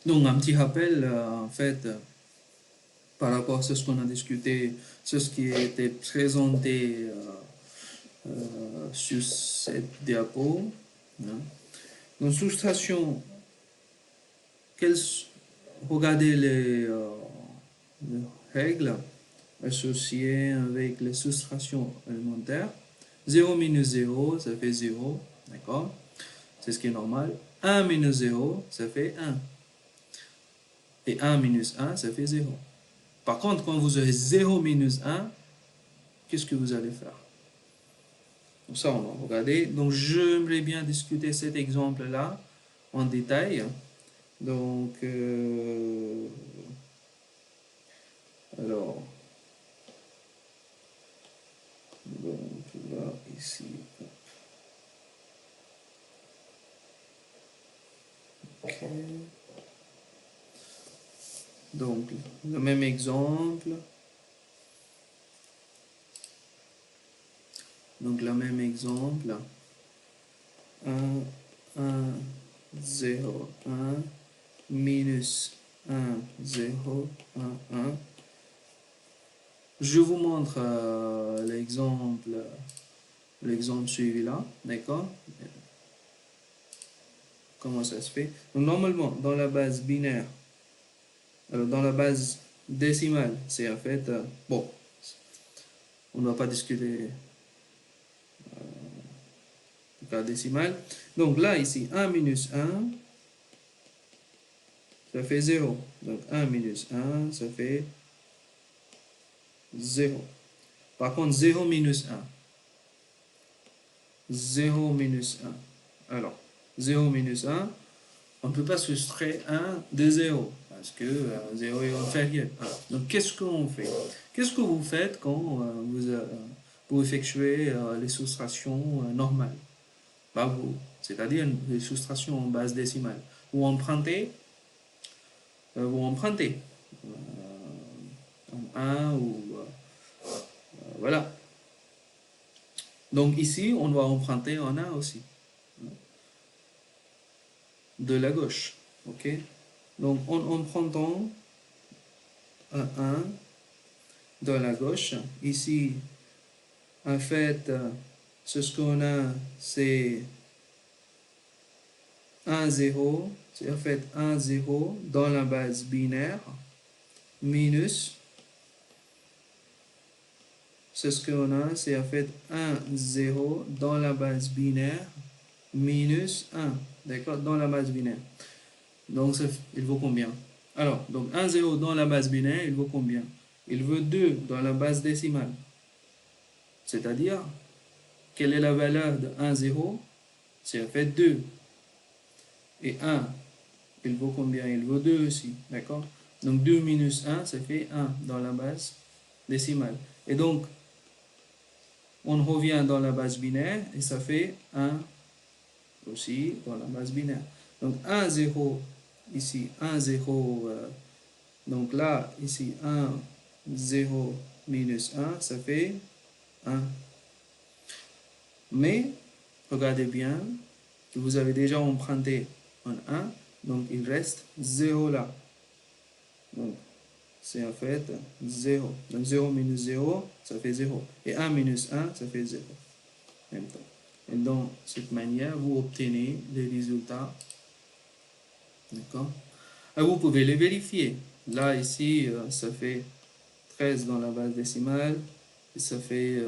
Donc, un petit rappel, en fait, par rapport à ce qu'on a discuté, ce qui était présenté sur cette diapo. Hein. Donc, soustraction, regardez les règles associées avec les soustractions élémentaires. 0 minus 0, ça fait 0, d'accord? C'est ce qui est normal. 1 minus 0, ça fait 1. Et 1 minus 1, ça fait 0. Par contre, quand vous avez 0 minus 1, qu'est-ce que vous allez faire? Donc ça, on va regarder. Donc, j'aimerais bien discuter cet exemple-là en détail. Donc, alors, donc là, ici. Ok. Donc, le même exemple. Donc, le même exemple. 1, 1, 0, 1, minus 1, 0, 1, 1. Je vous montre l'exemple suivi là, d'accord? Comment ça se fait? Donc, normalement, dans la base binaire, alors dans la base décimale, c'est en fait, bon, on ne va pas discuter du cas décimal. Donc là, ici, 1 minus 1, ça fait 0. Donc 1 minus 1, ça fait 0. Par contre, 0 minus 1. 0 minus 1. Alors, 0 minus 1, on ne peut pas soustraire 1 de 0 parce que 0 est inférieur. Alors, donc, qu'est-ce qu'on fait? Qu'est-ce que vous faites quand vous effectuez les soustractions normales? Bah, c'est-à-dire les soustractions en base décimale. Vous empruntez, en 1 ou voilà. Donc ici, on va emprunter en 1 aussi, de la gauche. Ok. Donc en empruntant un 1 de la gauche, ici, en fait, ce qu'on a, c'est 1, 0, c'est en fait 1, 0 dans la base binaire, minus, c'est ce qu'on a, c'est en fait 1, 0 dans la base binaire, minus 1, d'accord, dans la base binaire. Donc, il vaut combien? Alors, donc 1, 0 dans la base binaire, il vaut combien? Il vaut 2 dans la base décimale. C'est-à-dire, quelle est la valeur de 1, 0? C'est en fait 2. Et 1, il vaut combien? Il vaut 2 aussi, d'accord? Donc 2 minus 1, ça fait 1 dans la base décimale. Et donc, on revient dans la base binaire et ça fait 1 aussi dans la base binaire. Donc 1, 0, ici 1, 0, donc là, ici 1, 0 minus 1, ça fait 1. Mais, regardez bien, vous avez déjà emprunté un 1, donc il reste 0 là. Donc, c'est en fait 0. Donc 0 minus 0, ça fait 0. Et 1 minus 1, ça fait 0. Même temps. Et de cette manière, vous obtenez les résultats. D'accord? Et vous pouvez les vérifier. Là, ici, ça fait 13 dans la base décimale. Et ça fait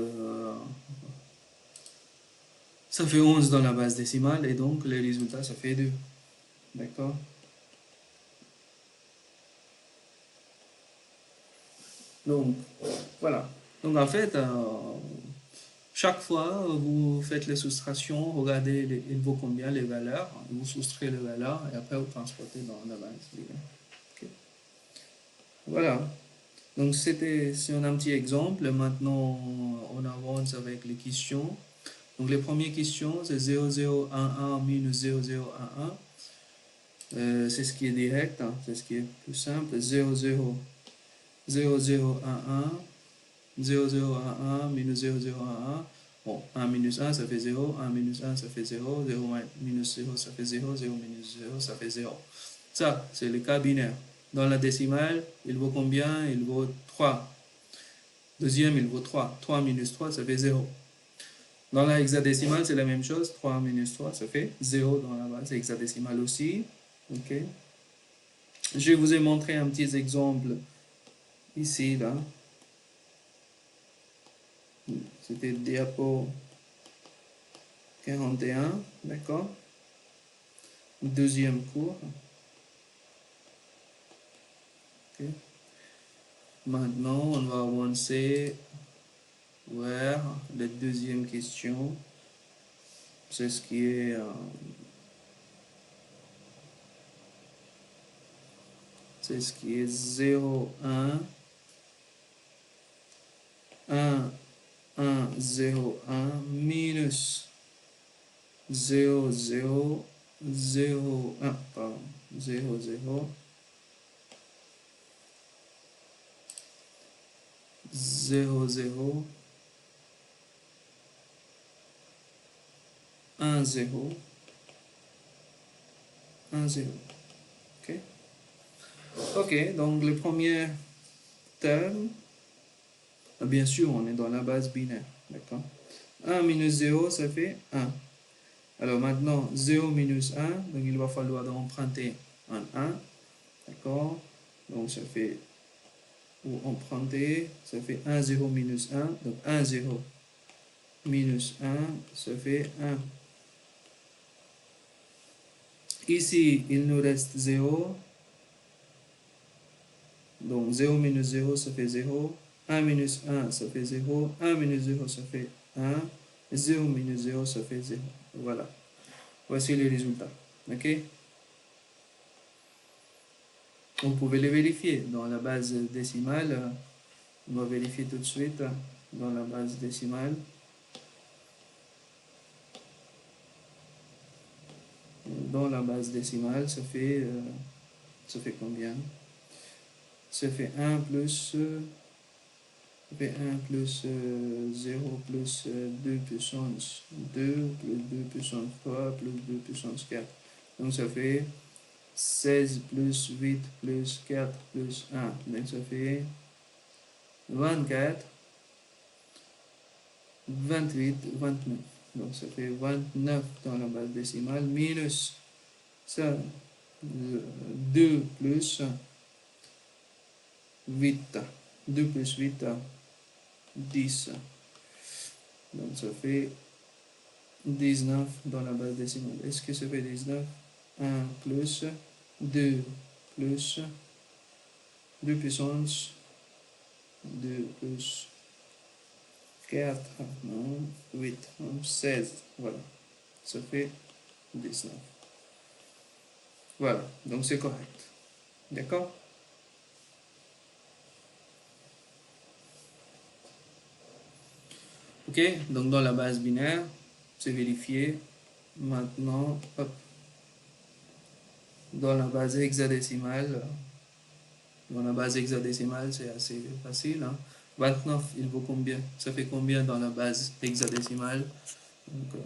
11 dans la base décimale. Et donc, les résultats, ça fait 2. D'accord? Donc, voilà. Donc, en fait, chaque fois, vous faites les soustractions, regardez il vaut combien les valeurs, vous soustrayez les valeurs et après vous transportez dans la base. Okay. Voilà. Donc c'est un petit exemple. Maintenant, on avance avec les questions. Donc les premières questions, c'est 0011 minus 0011. C'est ce qui est direct, hein, c'est ce qui est plus simple. 0011 0011 minus 0011. Bon, 1 minus 1, ça fait 0. 1 minus 1, ça fait 0. 0 minus 0, ça fait 0. 0 minus 0, ça fait 0. Ça, c'est le cas binaire. Dans la décimale, il vaut combien? Il vaut 3. Deuxième, il vaut 3. 3 minus 3, ça fait 0. Dans la hexadécimale, c'est la même chose. 3 minus 3, ça fait 0 dans la base hexadécimale aussi. Ok. Je vous ai montré un petit exemple ici, là. C'était diapo 41, d'accord? Deuxième cours. Okay. Maintenant, on va avancer vers la deuxième question. C'est ce qui est c'est ce qui est 0, 1, 1, 1, 0, 1, minus 0, 0, 0, 1, pardon, 0, 0, 0, 0, 1, 0, 1, 0. Ok? Ok, donc le premier terme, bien sûr, on est dans la base binaire. D'accord? 1 minus 0, ça fait 1. Alors maintenant, 0 minus 1, donc il va falloir emprunter un 1. D'accord? Donc ça fait, ou emprunter, ça fait 1, 0 minus 1. Donc 1, 0 minus 1, ça fait 1. Ici, il nous reste 0. Donc 0 minus 0, ça fait 0. 1 minus 1, ça fait 0. 1 minus 0, ça fait 1. 0 minus 0, ça fait 0. Voilà. Voici les résultats. OK? Vous pouvez les vérifier dans la base décimale. On va vérifier tout de suite dans la base décimale. Dans la base décimale, ça fait combien? Ça fait 1 plus, ça fait 1 plus 0 plus 2 puissance 2 plus 2 puissance 3 plus 2 puissance 4. Donc ça fait 16 plus 8 plus 4 plus 1. Donc ça fait 24, 28, 29. Donc ça fait 29 dans la base décimale minus ça, 2 plus 8. 2 plus 8, 10. Donc ça fait 19 dans la base décimale. Est-ce que ça fait 19? 1 plus 2 plus 2 puissance 2 plus 4, non, 8, non, 16. Voilà. Ça fait 19. Voilà. Donc c'est correct. D'accord? Ok, donc dans la base binaire, c'est vérifié. Maintenant, hop, dans la base hexadécimale, c'est assez facile. Hein. 29, il vaut combien? Ça fait combien dans la base hexadécimale? Donc,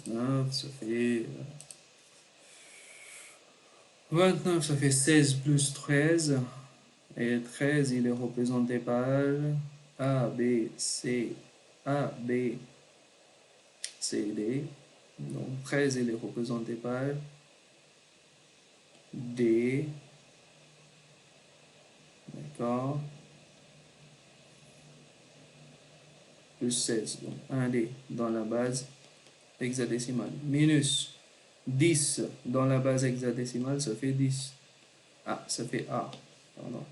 29, ça fait 29, ça fait 16 plus 13. Et 13, il est représenté par A, B, C, A, B, C, D. Donc 13, il est représenté par D. D'accord. Plus 16. Donc 1D dans la base hexadécimale. Minus 10 dans la base hexadécimale, ça fait 10. Ah, ça fait A. Pardon.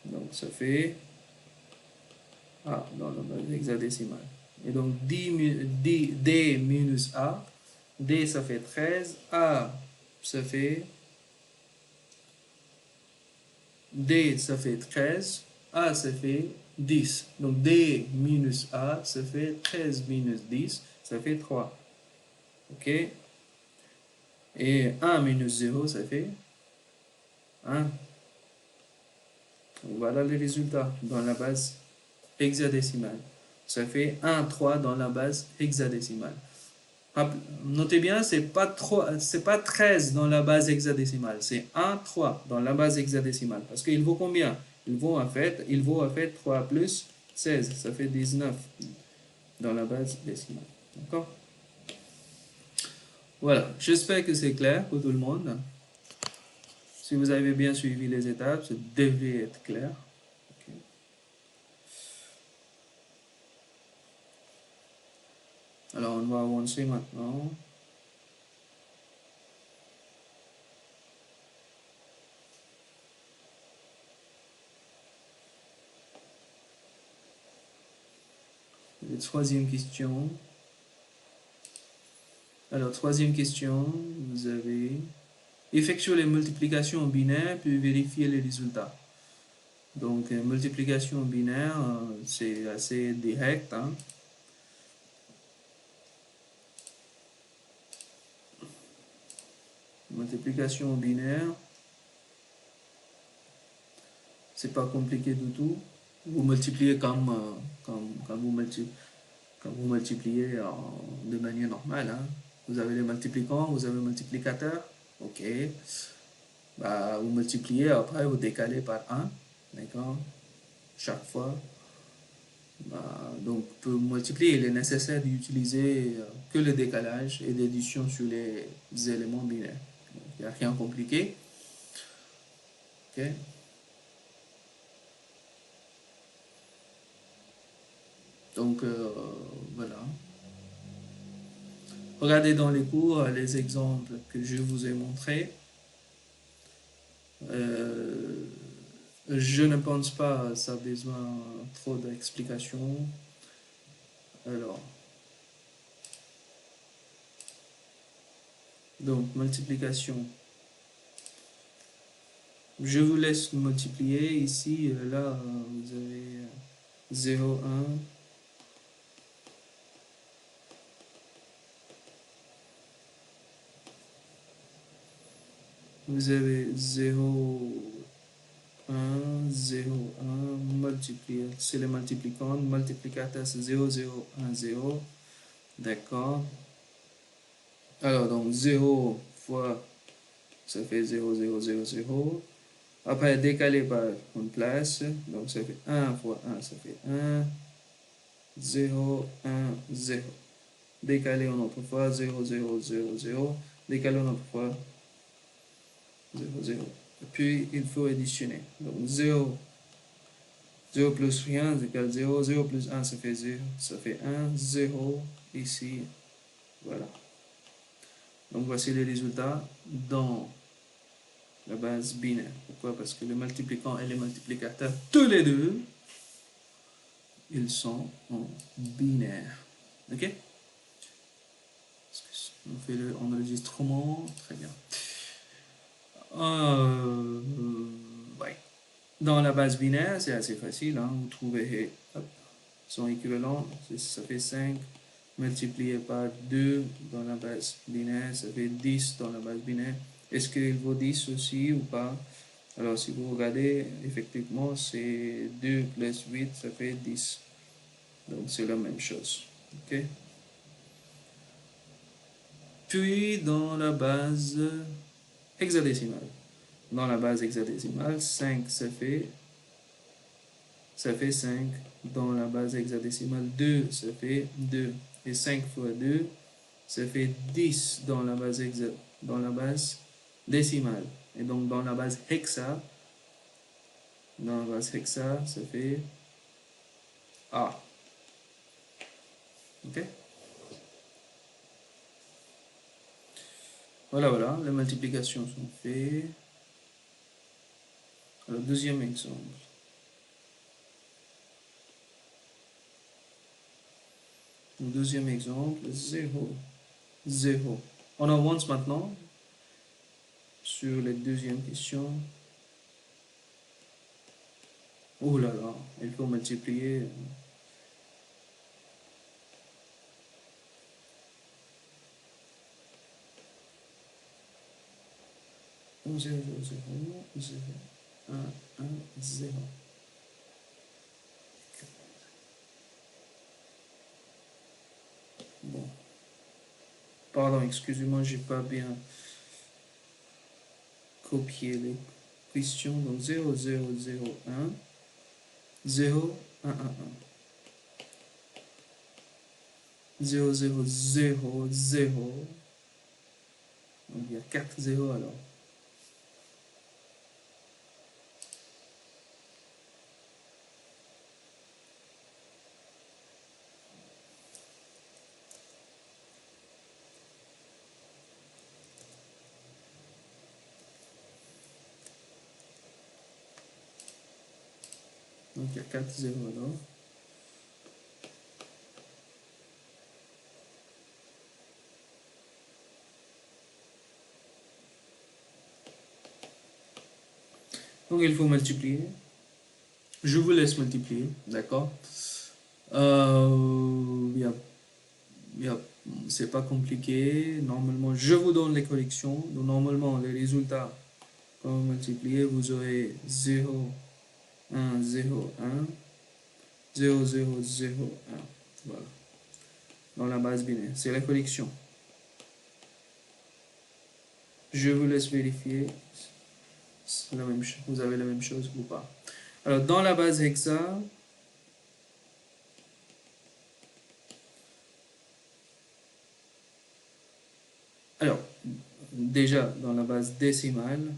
Donc ça fait A dans la base hexadécimale. Et donc D minus A. D, ça fait 13. A, ça fait... D, ça fait 13. A, ça fait 10. Donc D minus A, ça fait 13 minus 10, ça fait 3. OK? Et 1 minus 0, ça fait 1. Voilà le résultat dans la base hexadécimale. Ça fait 1, 3 dans la base hexadécimale. Notez bien, c'est pas 13 dans la base hexadécimale, c'est 1, 3 dans la base hexadécimale. Parce qu'il vaut combien? Il vaut en fait 3 plus 16, ça fait 19 dans la base décimale. D'accord? Voilà, j'espère que c'est clair pour tout le monde. Si vous avez bien suivi les étapes, ça devrait être clair. Ok. Alors, on va avancer maintenant. La troisième question. Alors, troisième question, vous avez effectuer les multiplications en binaire puis vérifier les résultats. Donc, multiplication en binaire, c'est assez direct. Hein. Multiplication en binaire, c'est pas compliqué du tout. Vous multipliez comme vous multipliez de manière normale. Hein. Vous avez les multiplicants, vous avez le multiplicateur. Ok. Bah, vous multipliez, après vous décalez par 1. D'accord? Chaque fois. Bah, donc, pour multiplier, il est nécessaire d'utiliser que le décalage et l'addition sur les éléments binaires. Il n'y a rien de compliqué. Ok. Donc, voilà. Regardez dans les cours les exemples que je vous ai montrés. Euh, je ne pense pas que ça a besoin trop d'explications. Alors, donc, multiplication. Je vous laisse multiplier. Ici, là, vous avez 0, 1. Vous avez 0, 1, 0, 1, multiplié. C'est le multiplicand. Multiplicateur, c'est 0, 0, 1, 0. D'accord. Alors, donc 0 fois, ça fait 0, 0, 0, 0. Après, décalé par une place. Donc, ça fait 1 fois 1, ça fait 1. 0, 1, 0. Décalé une autre fois, 0, 0, 0, 0. Décalé une autre fois, 0, 0. Et puis, il faut additionner. Donc, 0, 0 plus rien, c'est égal 0. 0 plus 1, ça fait 0. Ça fait 1, 0, ici. Voilà. Donc, voici les résultats dans la base binaire. Pourquoi? Parce que le multiplicant et le multiplicateur, tous les deux, ils sont en binaire. Ok? On fait l'enregistrement. Très bien. Ouais. Dans la base binaire, c'est assez facile. Hein. Vous trouvez hop, son équivalent. Ça fait 5 multiplié par 2 dans la base binaire. Ça fait 10 dans la base binaire. Est-ce qu'il vaut 10 aussi ou pas? Alors, si vous regardez, effectivement, c'est 2 plus 8, ça fait 10. Donc, c'est la même chose. OK? Puis, dans la base hexadécimale. Dans la base hexadécimale, 5, ça fait 5. Dans la base hexadécimale, 2, ça fait 2. Et 5 fois 2, ça fait 10 dans la base décimale. Et donc, dans la base hexa, ça fait A. OK? Voilà, voilà, les multiplications sont faites. Alors, deuxième exemple. Deuxième exemple, 0, 0. On avance maintenant sur les deuxièmes questions. Oh là là, il faut multiplier. 0, 0, 0, 0, 1, 1, 0. Bon. Pardon, excusez-moi, j'ai pas bien copié les questions. Donc 0, 0, 0, 1, 0, 1, 1, 1. 0, 0, 0, 0. Donc il y a 4 0 alors. Donc il y a 4 0 alors. Donc il faut multiplier. Je vous laisse multiplier, d'accord? Euh, c'est pas compliqué. Normalement, je vous donne les corrections. Donc, normalement, les résultats, quand vous multipliez, vous aurez 0, 1, 0, 1, 0, 0, 0, 1. Voilà. Dans la base binaire. C'est la correction. Je vous laisse vérifier. La même, vous avez la même chose ou pas. Alors, dans la base hexa, alors, déjà, dans la base décimale,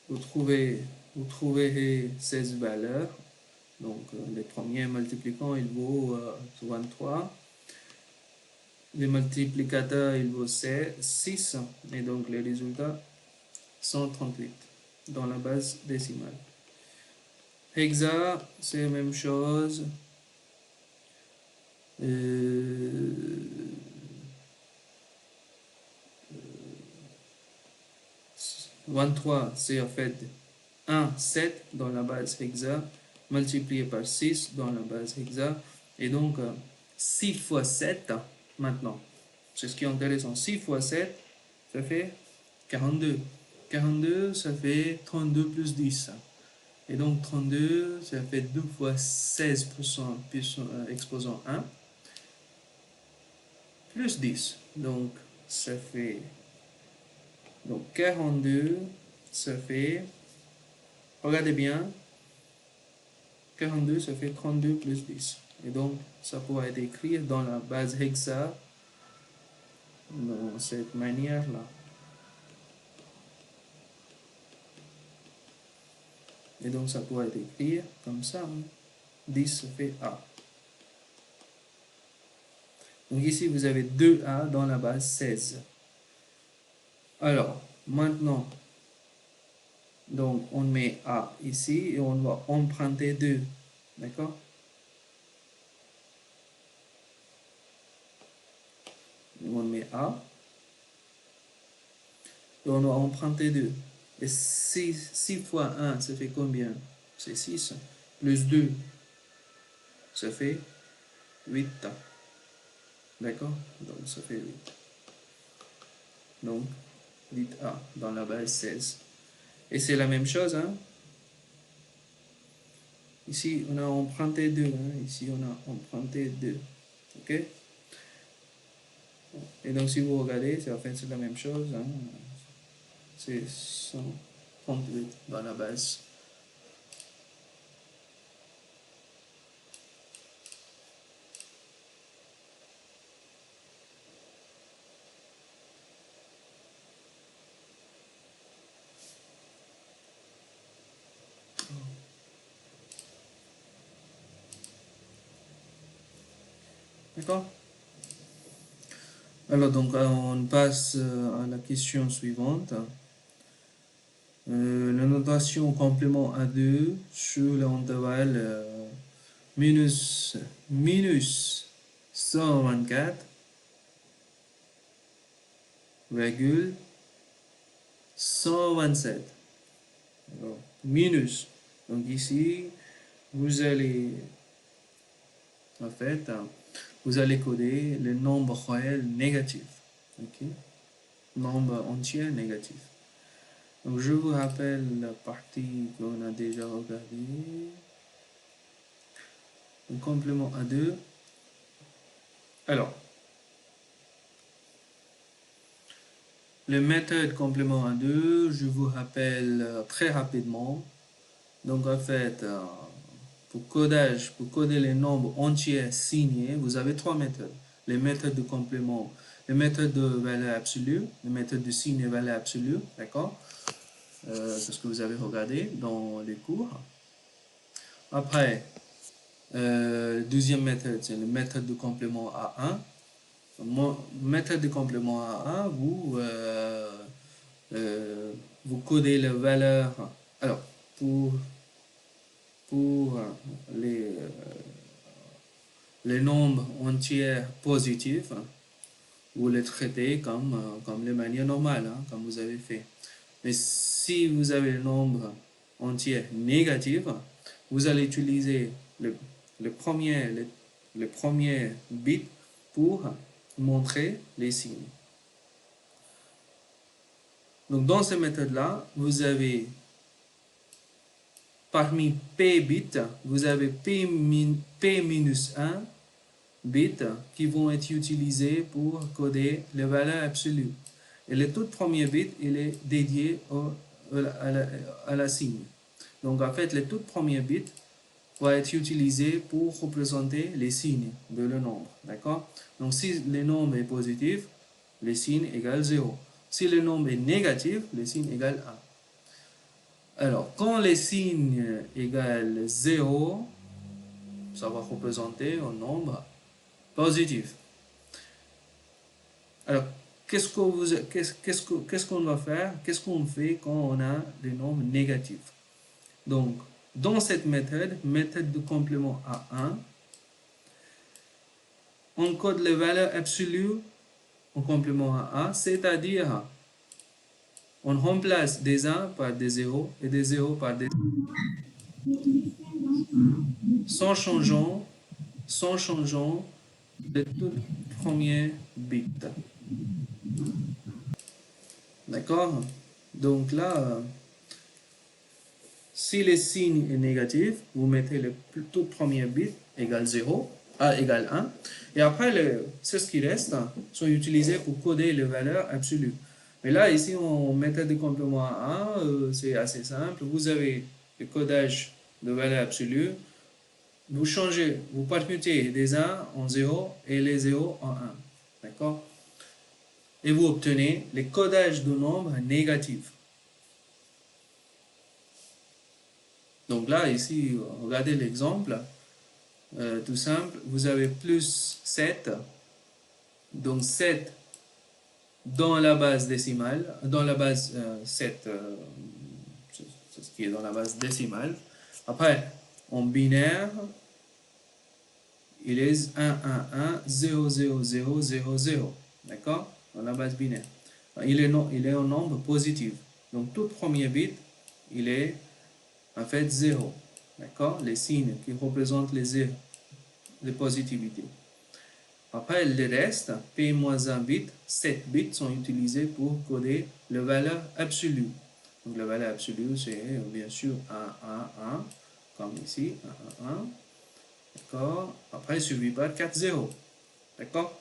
vous trouverez 16 valeurs. Donc, les premiers multiplicants, il vaut 23. Les multiplicateurs, il vaut 6. Et donc, les résultats, 138 dans la base décimale. Hexa, c'est la même chose. 23, c'est en fait 1, 7 dans la base hexa, multiplié par 6 dans la base hexa. Et donc, 6 fois 7, maintenant, c'est ce qui est intéressant. 6 fois 7, ça fait 42. 42, ça fait 32 plus 10. Et donc, 32, ça fait 2 fois 16 exposant 1, plus 10. Donc, ça fait... Donc, 42, ça fait... Regardez bien, 42, ça fait 32 plus 10. Et donc, ça pourra être écrit dans la base hexa, de cette manière-là. Et donc, ça pourra être écrit comme ça. 10, ça fait A. Donc, ici, vous avez 2A dans la base 16. Alors, maintenant, donc, on met A ici et on va emprunter 2. D'accord? On met A et on va emprunter 2. Et 6 fois 1, ça fait combien? C'est 6. Plus 2, ça fait 8. D'accord? Donc, ça fait 8. Donc, 8A dans la base 16. Et c'est la même chose, hein? Ici, on a emprunté 2. Hein? Ici, on a emprunté 2. OK? Et donc, si vous regardez, c'est en fait c'est la même chose. Hein? C'est 138 dans la base. D'accord? Alors, donc, on passe à la question suivante. La notation complément à 2 sur l'intervalle minus 124, virgule 127. Alors, minus. Donc ici, vous allez, en fait, vous allez coder le nombre réel négatif. Ok? Nombre entier négatif. Donc je vous rappelle la partie qu'on a déjà regardée. Un complément à 2. Alors, les méthodes complément à 2, je vous rappelle très rapidement. Donc en fait, pour codage, pour coder les nombres entiers signés, vous avez trois méthodes. Les méthodes de complément, les méthodes de valeur absolue, les méthodes de signe et valeur absolue, d'accord? C'est ce que vous avez regardé dans les cours. Après, deuxième méthode, c'est la méthode de complément à 1. Méthode de complément à 1, vous codez la valeur. Alors, pour, pour les nombres entiers positifs, vous les traitez comme les manières normales, hein, comme vous avez fait. Mais si vous avez le nombre entier négatif, vous allez utiliser le premier bit pour montrer les signes. Donc dans cette méthode-là, vous avez parmi P bits, vous avez P minus 1 bits qui vont être utilisés pour coder les valeurs absolues. Et le tout premier bit, il est dédié à la signe. Donc en fait, le tout premier bit va être utilisé pour représenter les signes de le nombre. D'accord? Donc si le nombre est positif, le signe égale 0. Si le nombre est négatif, le signe égale 1. Alors, quand les signes égale 0, ça va représenter un nombre positif. Alors, qu'est-ce qu'on va faire? Qu'est-ce qu'on fait quand on a des nombres négatifs? Donc, dans cette méthode de complément à 1, on code les valeurs absolues en complément à 1, c'est-à-dire on remplace des 1 par des 0 et des 0 par des 1 sans changeant le tout premier bit. D'accord? Donc là, si le signe est négatif, vous mettez le tout premier bit égale 0, A égale 1. Et après, c'est ce qui reste sont utilisés pour coder les valeurs absolues. Mais là, ici, en méthode de complément à 1, c'est assez simple. Vous avez le codage de valeurs absolues. Vous changez, vous permutez des 1 en 0 et les 0 en 1. D'accord? Et vous obtenez les codages de nombres négatifs. Donc là, ici, regardez l'exemple. Tout simple, vous avez plus 7. Donc 7 dans la base décimale, dans la base 7, c'est ce qui est dans la base décimale. Après, en binaire, il est 1, 1, 1, 0, 0, 0, 0, 0. D'accord? Dans la base binaire. Il est un nombre positif. Donc tout premier bit, il est en fait 0. D'accord? Les signes qui représentent les positivités. Après, le reste, P-1 bit, 7 bits sont utilisés pour coder la valeur absolue. Donc la valeur absolue, c'est bien sûr 1, 1, 1, comme ici, 1, 1, 1. D'accord? Après, suivi par 4, 0. D'accord?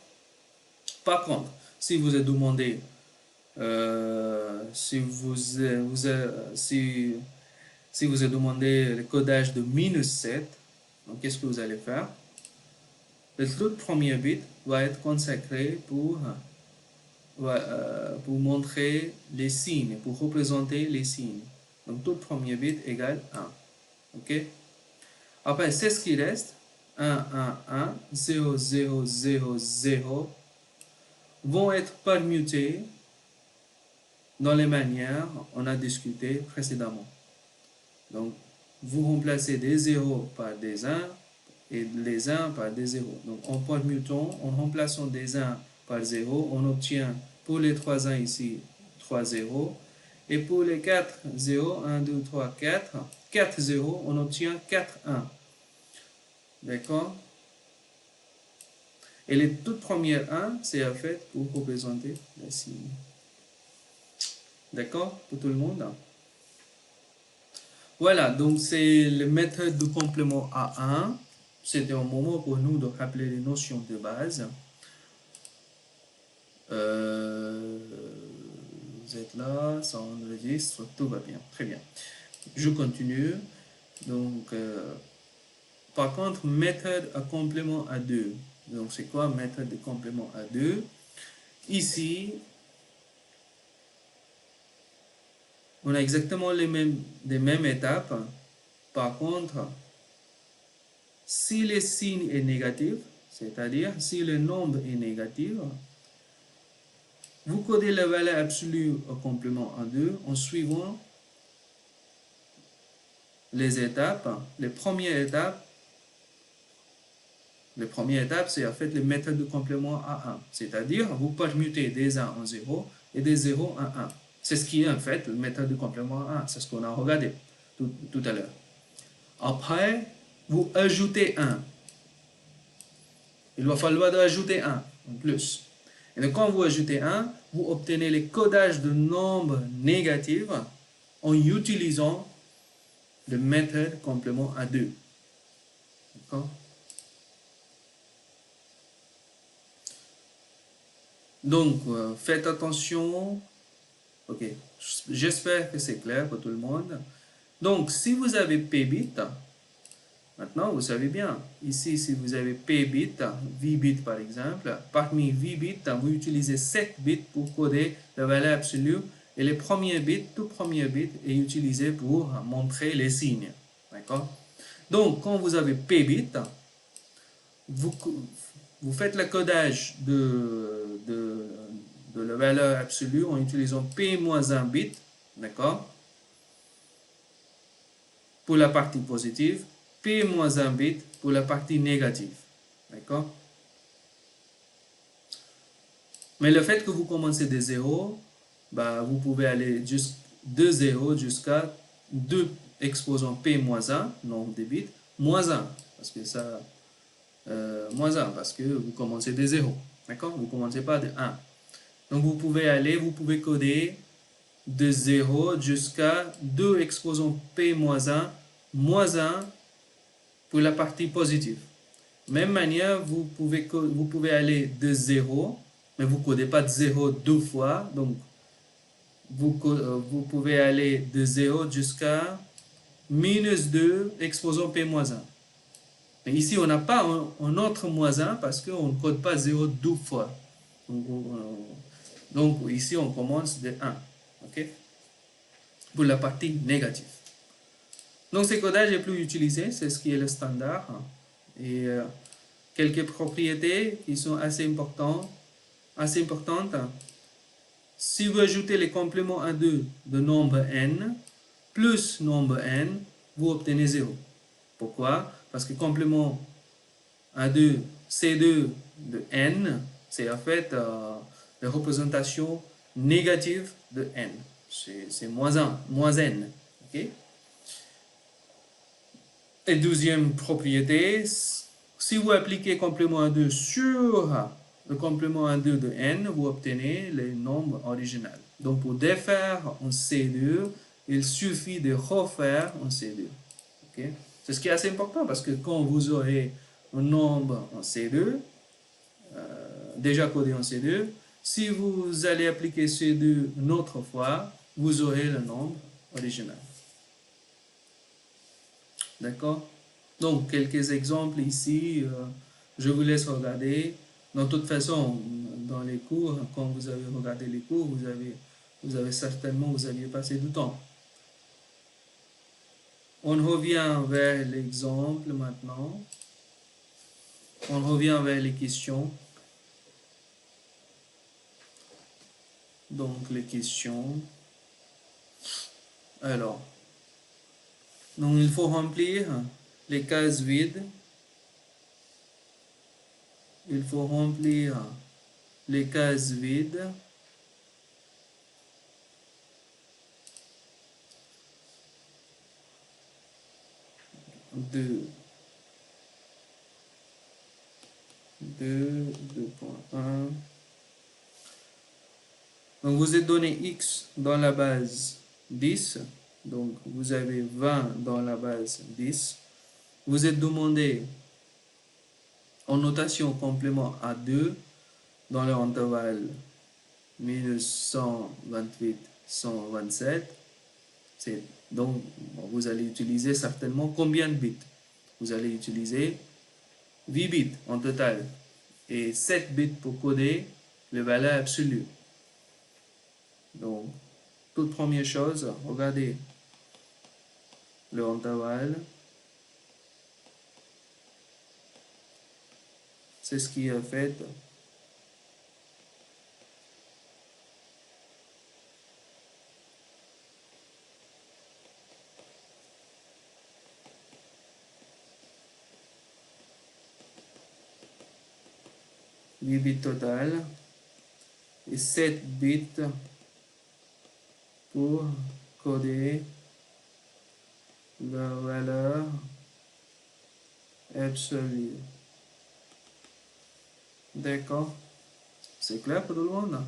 Par contre, si vous êtes demandé, si vous êtes demandé le codage de minus 7, donc qu'est-ce que vous allez faire? Le tout premier bit va être consacré pour montrer les signes, pour représenter les signes. Donc tout premier bit égale 1. Ok? Après, c'est ce qui reste. 1, 1, 1, 0, 0, 0, 0 vont être permutés dans les manières on a discuté précédemment. Donc, vous remplacez des 0 par des 1 et les 1 par des 0. Donc, en permutant, en remplaçant des 1 par 0, on obtient pour les 3 1 ici 3 0. Et pour les 4 0, 1, 2, 3, 4, 4 0, on obtient 4 1. D'accord? Et les toutes premières 1, c'est en fait pour représenter la signe. D'accord? Pour tout le monde? Voilà, donc c'est la méthode de complément à 1. C'était un moment pour nous de rappeler les notions de base. vous êtes là, ça enregistre, tout va bien, très bien. Je continue. Donc, par contre, méthode à complément à 2. Donc, c'est quoi méthode de complément à 2? Ici, on a exactement les mêmes étapes. Par contre, si le signe est négatif, c'est-à-dire si le nombre est négatif, vous codez la valeur absolue au complément en 2 en suivant les étapes. Les premières étapes, c'est en fait les méthodes de complément à 1. C'est-à-dire, vous permutez des 1 en 0 et des 0 en 1. C'est ce qui est en fait la méthode de complément à 1. C'est ce qu'on a regardé tout à l'heure. Après, vous ajoutez 1. Il va falloir ajouter 1 en plus. Et donc, quand vous ajoutez 1, vous obtenez les codages de nombres négatifs en utilisant la méthode complément à 2. D'accord? Donc, faites attention. Ok, j'espère que c'est clair pour tout le monde. Donc, si vous avez p bit, maintenant vous savez bien, ici si vous avez p bit, v bit par exemple, parmi v bit, vous utilisez 7 bits pour coder la valeur absolue et les premiers bits, tout premier bit est utilisé pour montrer les signes. D'accord? Donc, quand vous avez p bit, vous faites le codage de la valeur absolue en utilisant p-1 bit, d'accord? Pour la partie positive, p-1 bit pour la partie négative, d'accord? Mais le fait que vous commencez de 0, bah, vous pouvez aller de 0 jusqu'à 2 exposants p-1, nombre de bits, moins 1, parce que ça, moins 1, parce que vous commencez de 0, d'accord? Vous ne commencez pas de 1. Donc vous pouvez coder de 0 jusqu'à 2 exposants p-1, moins 1 pour la partie positive. Même manière, vous pouvez aller de 0, mais vous ne codez pas de 0 deux fois, donc vous pouvez aller de 0 jusqu'à minus 2 exposant p-1. Mais ici, on n'a pas un autre moins 1 parce qu'on ne code pas 0 deux fois. Donc ici, on commence de 1. Okay? Pour la partie négative. Donc, ce codage est plus utilisé, c'est ce qui est le standard. Et quelques propriétés qui sont assez importantes. Si vous ajoutez les compléments à 2 de nombre n, plus nombre n, vous obtenez 0. Pourquoi? Parce que complément à 2, C2 de n, c'est en fait la représentation négative de n. C'est moins 1, moins n. Okay? Et deuxième propriété, si vous appliquez complément à 2 sur le complément à 2 de n, vous obtenez les nombres originaux. Donc pour défaire en C2, il suffit de refaire en C2. Okay? C'est ce qui est assez important parce que quand vous aurez un nombre en C2, déjà codé en C2, si vous allez appliquer C2 une autre fois, vous aurez le nombre original. D'accord? Donc, quelques exemples ici, je vous laisse regarder. De toute façon, dans les cours, quand vous avez regardé les cours, vous avez certainement, vous aviez passé du temps. On revient vers l'exemple maintenant. On revient vers les questions. Donc, les questions. Alors, donc il faut remplir les cases vides. Il faut remplir les cases vides. De 2.1. Donc vous êtes donné x dans la base 10. Donc vous avez 20 dans la base 10. Vous êtes demandé en notation complément à 2 dans l'intervalle minus 128, 127. Donc, vous allez utiliser certainement combien de bits? Vous allez utiliser 8 bits en total et 7 bits pour coder le valeur absolue. Donc, toute première chose, regardez le intervalle. C'est ce qui est fait. Huit bits total et 7 bits pour coder la valeur absolue. D'accord? C'est clair pour tout le monde?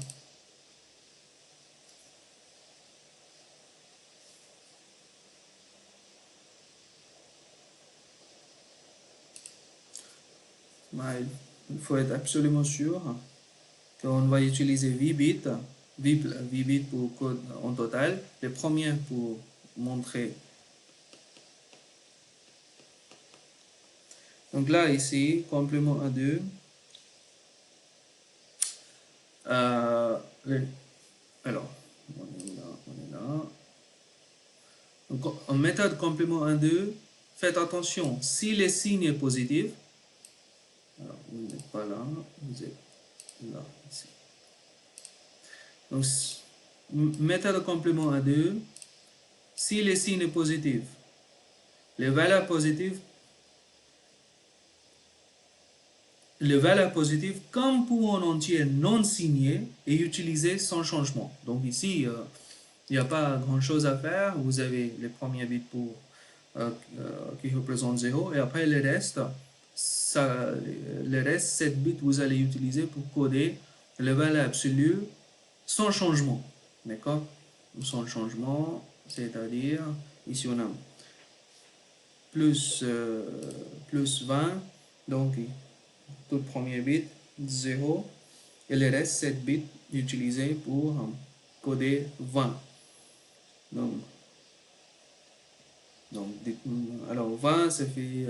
Il faut être absolument sûr qu'on va utiliser 8 bits, 8 bits pour code en total. Le premier pour montrer. Donc là, ici, complément à 2. Alors, on est là. Donc, en méthode complément 1, 2, faites attention, si le signe est positif, alors vous n'êtes pas là, vous êtes là, ici. Donc, méthode complément 1, 2, si le signe est positif, les valeurs positives, comme pour un entier non signé, est utilisé sans changement. Donc ici, il n'y a pas grand chose à faire. Vous avez les premiers bits pour, qui représentent 0 et après le reste, le reste, 7 bits, vous allez utiliser pour coder le valeur absolue sans changement. D'accord? Sans changement, c'est-à-dire, ici on a plus, plus 20, donc tout premier bit 0 et le reste 7 bits utilisés pour coder 20. Donc, alors 20, ça fait,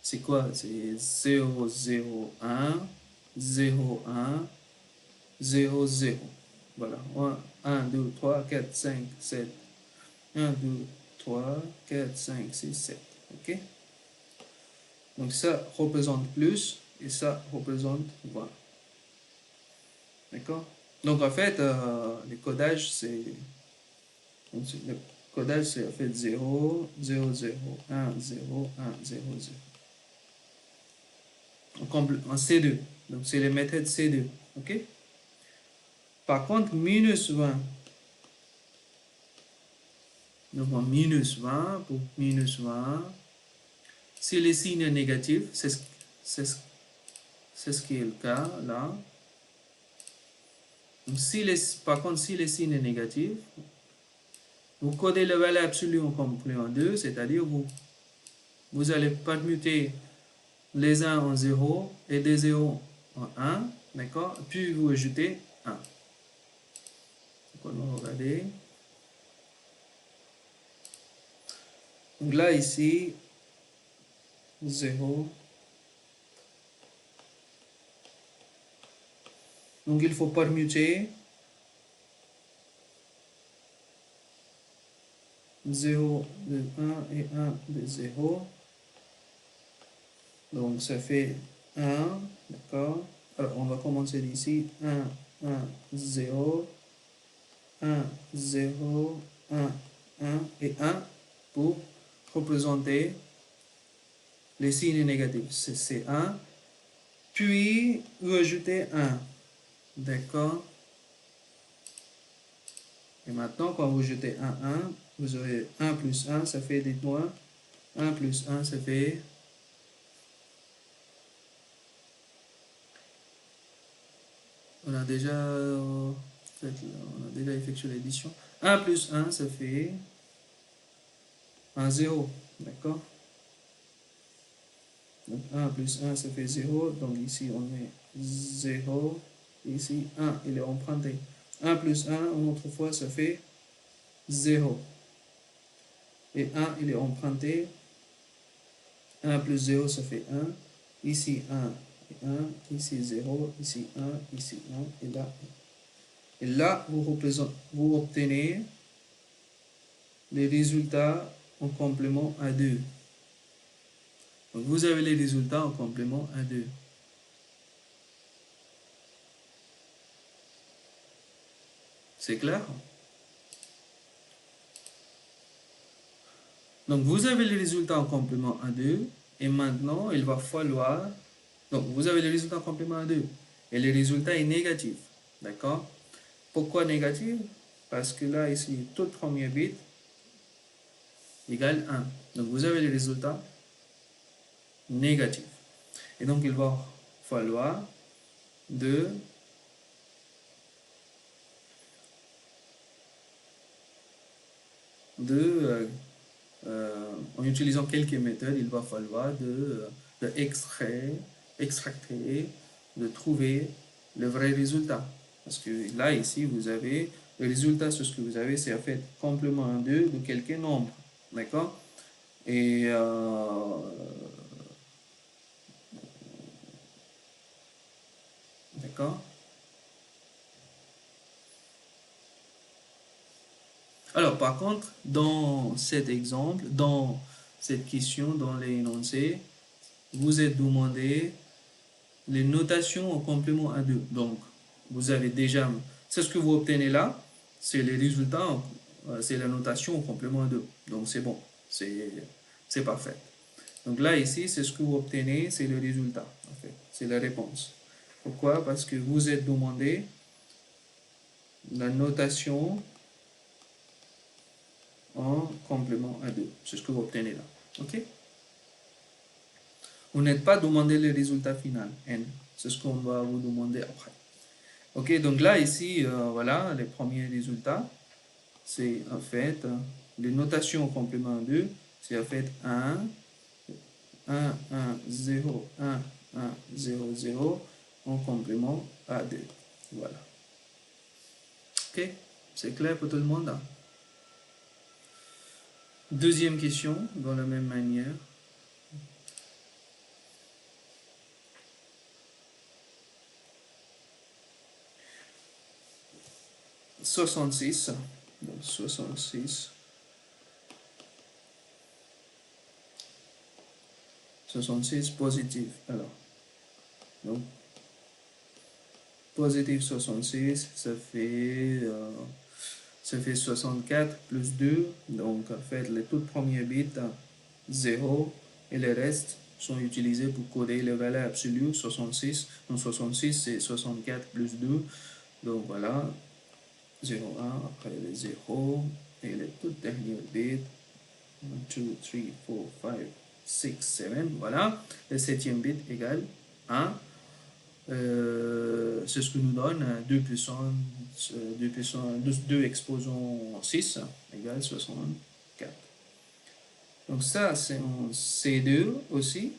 c'est quoi? C'est 0, 0, 1, 0, 1, 0, 0. Voilà, 1, 2, 3, 4, 5, 7. 1, 2, 3, 4, 5, 6, 7. OK? Donc ça représente plus et ça représente 20. D'accord? Donc en fait, le codage, c'est en fait 0, 0, 0, 1, 0, 1, 0, 0. En C2. Donc c'est les méthodes C2. OK? Par contre, minus 20. Donc en minus 20, pour minus 20, si le signe est négatif, c'est ce qui est le cas là. Donc, par contre, si le signe est négatif, vous codez la valeur absolue en complément 2, c'est-à-dire vous allez permuter les 1 en 0 et des 0 en 1, d'accord? Puis vous ajoutez 1. Donc on va regarder. Donc là, ici, 0. Donc il faut permuter 0 de 1 et 1 de 0. Donc ça fait 1, d'accord? Alors on va commencer d'ici. 1, 1, 0, 1, 0, 1, 1 et 1 pour représenter les signes négatifs. C'est 1. Puis vous ajoutez 1. D'accord? Et maintenant, quand vous jetez 1, 1, vous aurez 1 plus 1, ça fait, dites-moi, 1 plus 1, ça fait... On a déjà, effectué l'addition. 1 plus 1, ça fait un 0. D'accord? Donc 1 plus 1, ça fait 0. Donc ici, on met 0. Ici, 1, il est emprunté. 1 plus 1, une autre fois, ça fait 0. Et 1, il est emprunté. 1 plus 0, ça fait 1. Ici, 1 et 1. Ici, 0. Ici, 1. Ici, 1. Et là, 1. Et là, vous obtenez les résultats en complément à 2. Donc, vous avez les résultats en complément à 2. C'est clair? Donc, vous avez les résultats en complément à 2. Et maintenant, il va falloir... Donc, vous avez les résultats en complément à 2. Et le résultat est négatif. D'accord? Pourquoi négatif? Parce que là, ici, tout premier bit égale 1. Donc, vous avez les résultats négatifs. Et donc, il va falloir de en utilisant quelques méthodes, il va falloir de extracter, de trouver le vrai résultat. Parce que là, ici, vous avez le résultat sur ce que vous avez, c'est en fait complément à 2 de quelques nombres. D'accord? Et d'accord? Alors, par contre, dans cet exemple, dans cette question, dans l'énoncé, vous êtes demandé les notations en complément à 2. Donc, vous avez déjà, c'est ce que vous obtenez là, c'est les résultats, c'est la notation en complément à 2. Donc, c'est bon, c'est parfait. Donc là, ici, c'est ce que vous obtenez, c'est le résultat, en fait, c'est la réponse. Pourquoi? Parce que vous êtes demandé la notation en complément à 2. C'est ce que vous obtenez là. OK? Vous n'êtes pas demandé le résultat final, N. C'est ce qu'on va vous demander après. Ok, donc là, ici, voilà, les premiers résultats, c'est en fait, les notations au complément 2, c'est en fait 1, 1, 1, 0, 1, 1, 0, 0, en complément à 2. Voilà. Ok, c'est clair pour tout le monde, hein? Deuxième question, dans la même manière. « 66 », donc 66, 66 positif. Alors, donc, positif 66, ça fait 64 plus 2. Donc, en fait, les tout premiers bits, 0, et les restes sont utilisés pour coder les valeurs absolues, 66. Donc, 66, c'est 64 plus 2. Donc, voilà, 0, 1, après les 0, et les tout derniers bits, 1, 2, 3, 4, 5, 6, 7, voilà. Le septième bit égale 1. C'est ce que nous donne 2 puissance, 2 exposant 6 égale 64. Donc ça, c'est en C2 aussi.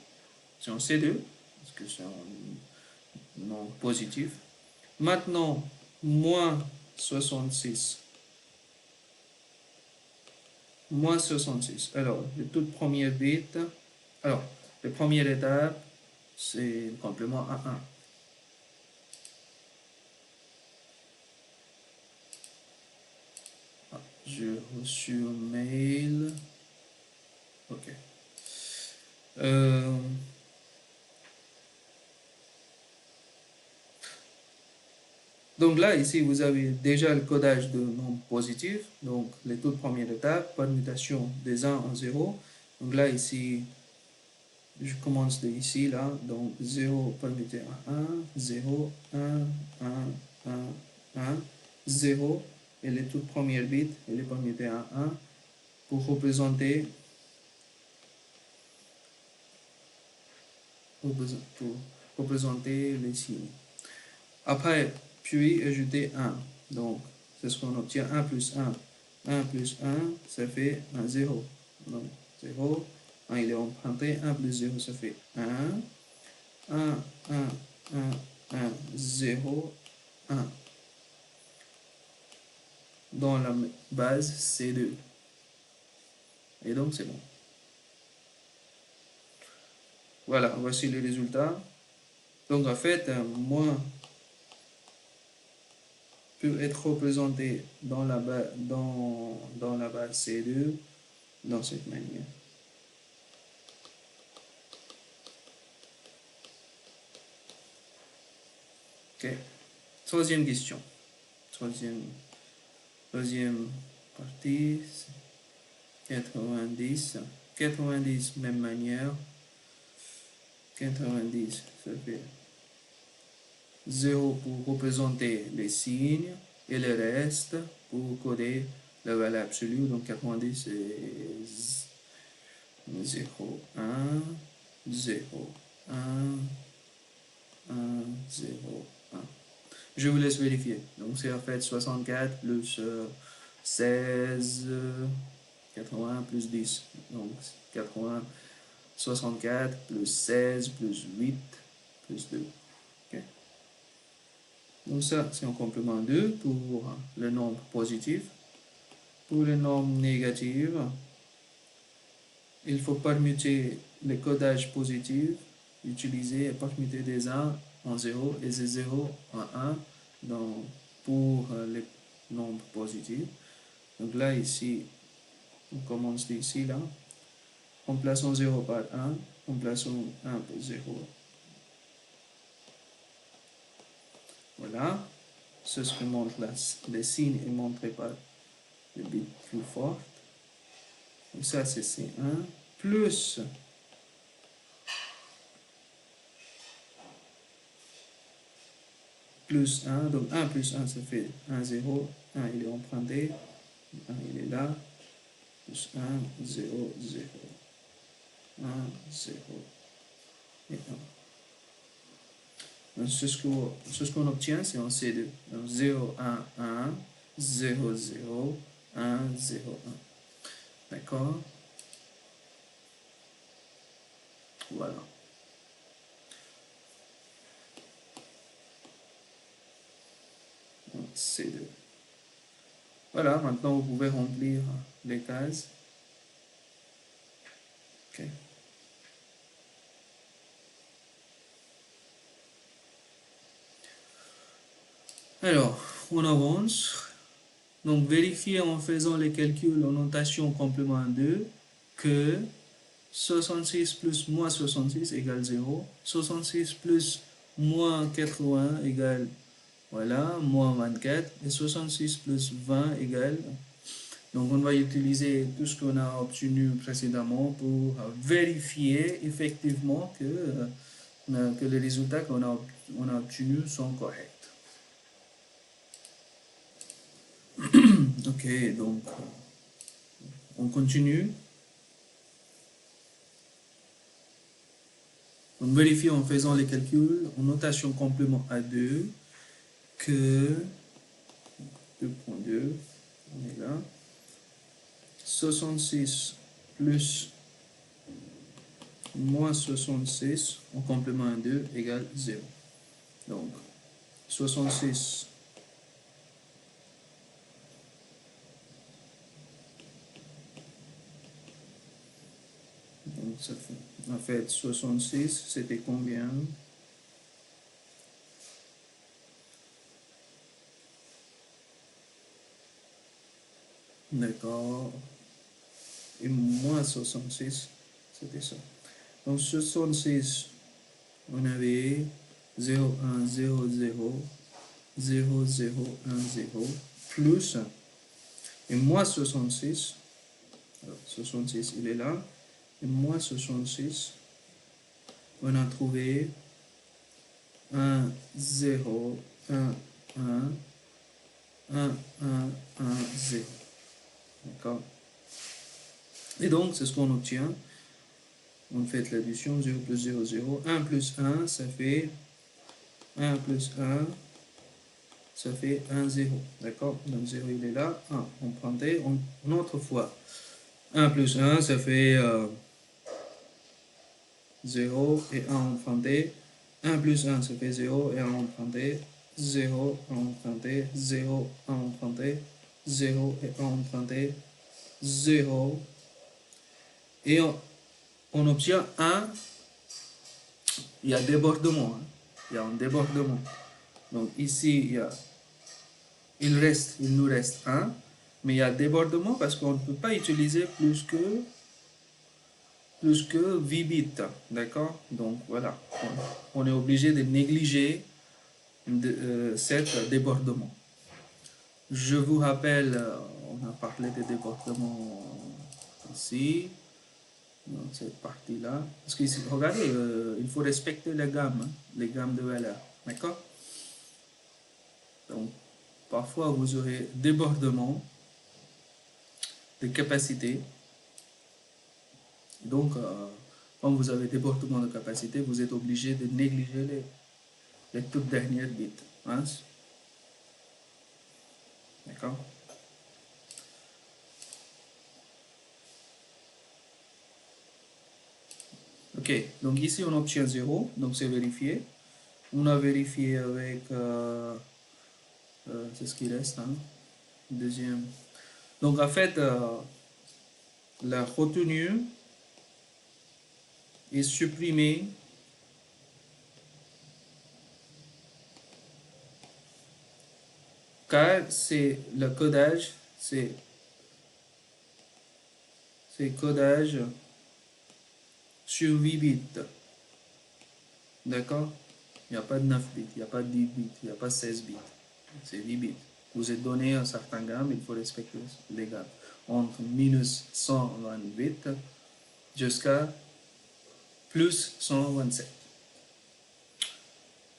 C'est en C2, parce que c'est un nombre positif. Maintenant, moins 66. Moins 66. Alors, le tout premier bit. Alors, la première étape, c'est le complément à 1. J'ai reçu un mail. Ok. Euh, donc là, ici, vous avez déjà le codage de nombres positifs. Donc, les toutes premières étapes, pas de mutation des 1 en 0. Donc là, ici, je commence de ici, là. Donc, 0 permuté à 1, 0, 1, 1, 1, 1, 0. Et les toutes premières bits, et les permutés à 1 pour pour représenter les signes. Après, puis ajouter 1. Donc, c'est ce qu'on obtient. 1 plus 1. 1 plus 1, ça fait un 0. Donc, 0. 1, il est emprunté. 1 plus 0, ça fait 1. 1, 1, 1, 1, 0, 1. dans la base C2. Et donc, c'est bon. Voilà, voici le résultat. Donc, en fait, moins peut être représenté dans la base C2 dans cette manière. Ok. Troisième question. Troisième partie. 90. 90, même manière. 90, ça fait 0 pour représenter les signes et le reste pour coder la valeur absolue. Donc 90 c'est 0, 1, 0, 1, 1, 0, 1. Je vous laisse vérifier. Donc c'est en fait 64 plus 16, 80 plus 10. Donc 80, 64 plus 16 plus 8 plus 2. Okay. Donc ça, c'est un complément 2 pour le nombre positif. Pour le nombre négatif, il faut permuter le codage positif, utiliser et permuter des 1 en 0 et des 0 en 1 pour les nombres positifs. Donc là, ici, on commence d'ici, là. Remplaçons 0 par 1, remplaçons 1 par 0. Voilà. C'est ce que montre là. Le signe est montré par le bit plus fort. Donc ça, c'est C1 plus plus 1. Donc 1 plus 1, ça fait 1, 0. 1, il est emprunté. 1, il est là. Plus 1, 0, 0. 1, 0 et 1. Donc ce qu'on obtient, c'est en C2. Donc 0, 1, 1, 0, 0, 1, 0, 1. D'accord? Voilà. Donc C2. Voilà, maintenant vous pouvez remplir les cases. Ok. Alors, on avance. Donc, vérifiez en faisant les calculs en notation complément 2 que 66 plus moins 66 égale 0. 66 plus moins 80 égale, voilà, moins 24. Et 66 plus 20 égale. Donc, on va utiliser tout ce qu'on a obtenu précédemment pour vérifier effectivement que les résultats qu'on a obtenus sont corrects. Ok, donc on continue. On vérifie en faisant les calculs en notation complément A2 que 2.2, on est là, 66 plus moins 66 en complément A2 égale 0. Donc 66 donc ça fait, en fait 66 c'était combien? D'accord. Et moins 66 c'était ça. Donc 66 on avait 0, 1, 0, 0, 0, 0, 1, 0, plus, et moins 66, alors 66 il est là, et moins 66, on a trouvé 1, 0, 1, 1, 1, 1, 1, 0. D'accord? Et donc, c'est ce qu'on obtient. On fait l'addition, 0 plus 0, 0. 1 plus 1, ça fait 1 plus 1, ça fait 1, 0. D'accord? Donc 0, il est là. 1, on prendrait une autre fois. 1 plus 1, ça fait 0 et 1 emprunté. 1 plus 1, ça fait 0 et 1 emprunté. 0, 1 emprunté. 0, 1 emprunté. 0 et 1 emprunté, 0. Et on obtient un, il y a débordement, hein. Il y a un débordement. Donc ici, il nous reste 1, mais il y a débordement parce qu'on ne peut pas utiliser plus que 8 bits, d'accord? Donc voilà, on est obligé de négliger cet débordement. Je vous rappelle, on a parlé de débordement ici, dans cette partie-là. Parce que ici, regardez, il faut respecter les gammes de valeurs, d'accord? Donc, parfois, vous aurez débordement de capacité. Donc, quand vous avez débordement de capacité, vous êtes obligé de négliger les toutes dernières bits, hein? D'accord? Ok, donc ici on obtient 0, donc c'est vérifié. On a vérifié avec, c'est ce qui reste, hein? Deuxième. Donc en fait, la retenue est supprimée car c'est le codage, c'est codage sur 8 bits. D'accord? Il n'y a pas de 9 bits, il n'y a pas de 10 bits, il n'y a pas 16 bits. C'est 8 bits. Vous êtes donné un certain gamme, il faut respecter les gammes. Entre minus 128 jusqu'à plus 127.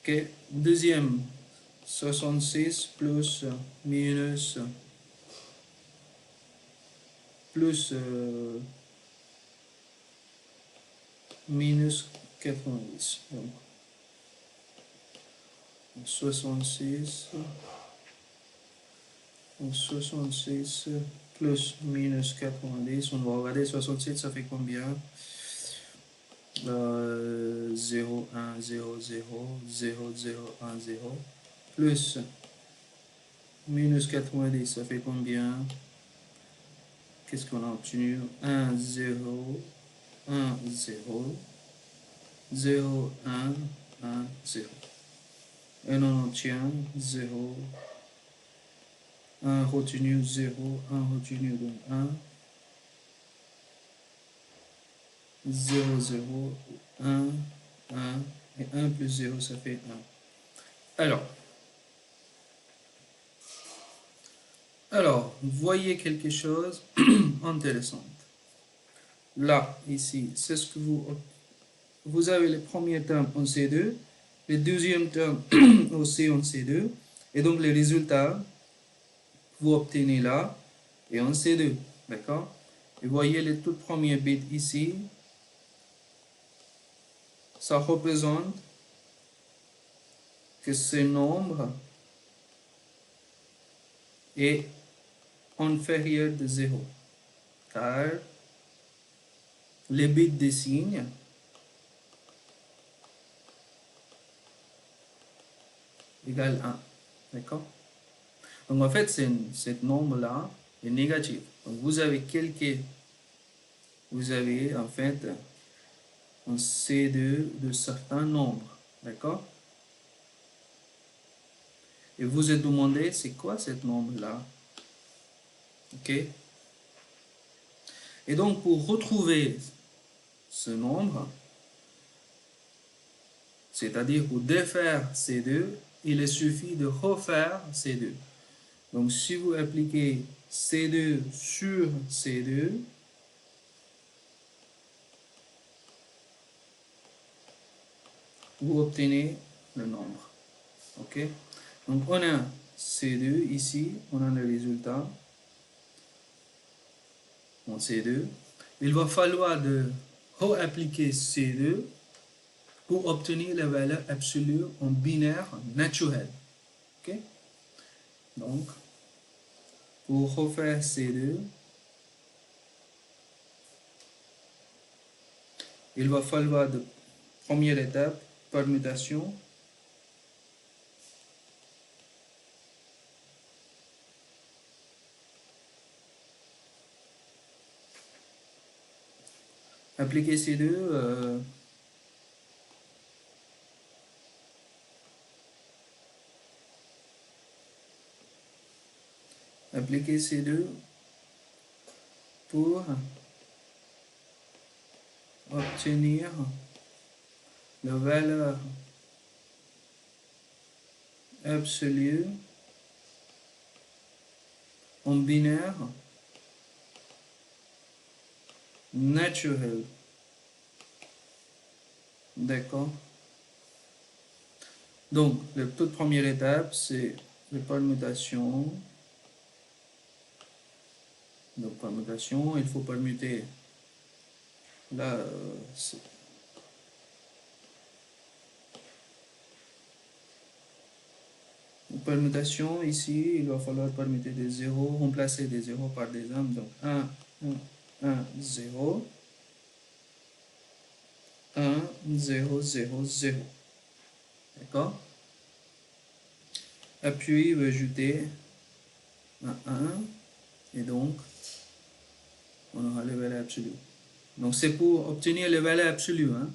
Ok, deuxième, 66 plus minus plus minus 90. Donc, 66 plus minus 90. On va regarder 67, ça fait combien? 0, 1, 0, 0, 0, 0, 1, 0. Plus minus 90, ça fait combien? Qu'est-ce qu'on a obtenu? 1, 0, 1, 0, 0, 1, 1, 0. Et on obtient 0, 1 retenu 0, 1 retenu donc 1, 0, 0, 1, 1, et 1 plus 0, ça fait 1. Alors, voyez quelque chose d'intéressant. Là, ici, c'est ce que vous avez le premier terme en C2, le deuxième terme aussi en C2, et donc les résultats, vous obtenez là, et en C2, d'accord? Et voyez les tout premiers bits ici, ça représente que ce nombre est inférieur de 0, car les bits de signe égale 1, d'accord? Donc en fait, ce nombre-là est négatif. Donc vous avez en fait un C2 de certains nombres, d'accord? Et vous êtes demandé, c'est quoi ce nombre-là? Ok? Et donc pour retrouver ce nombre, c'est-à-dire pour défaire C2, il suffit de refaire C2. Donc si vous appliquez C2 sur C2, vous obtenez le nombre. Ok? Donc on a C2 ici, on a le résultat en C2. Il va falloir de réappliquer C2 pour obtenir la valeur absolue en binaire naturel. Ok? Donc, pour refaire C2, il va falloir de première étape, permutation. appliquer C2, appliquer C2 pour obtenir la valeur absolue en binaire naturel. D'accord? Donc, la toute première étape, c'est la permutation. Donc, permutation, il faut permuter la, permutation, ici, il va falloir permuter des zéros, remplacer des zéros par des 1. Donc, 1, 1, 0, 1, 0, 0, 0. D'accord? Puis, il va ajouter un 1, et donc, on aura le valeur absolue. Donc, c'est pour obtenir le valeur absolue. Hein?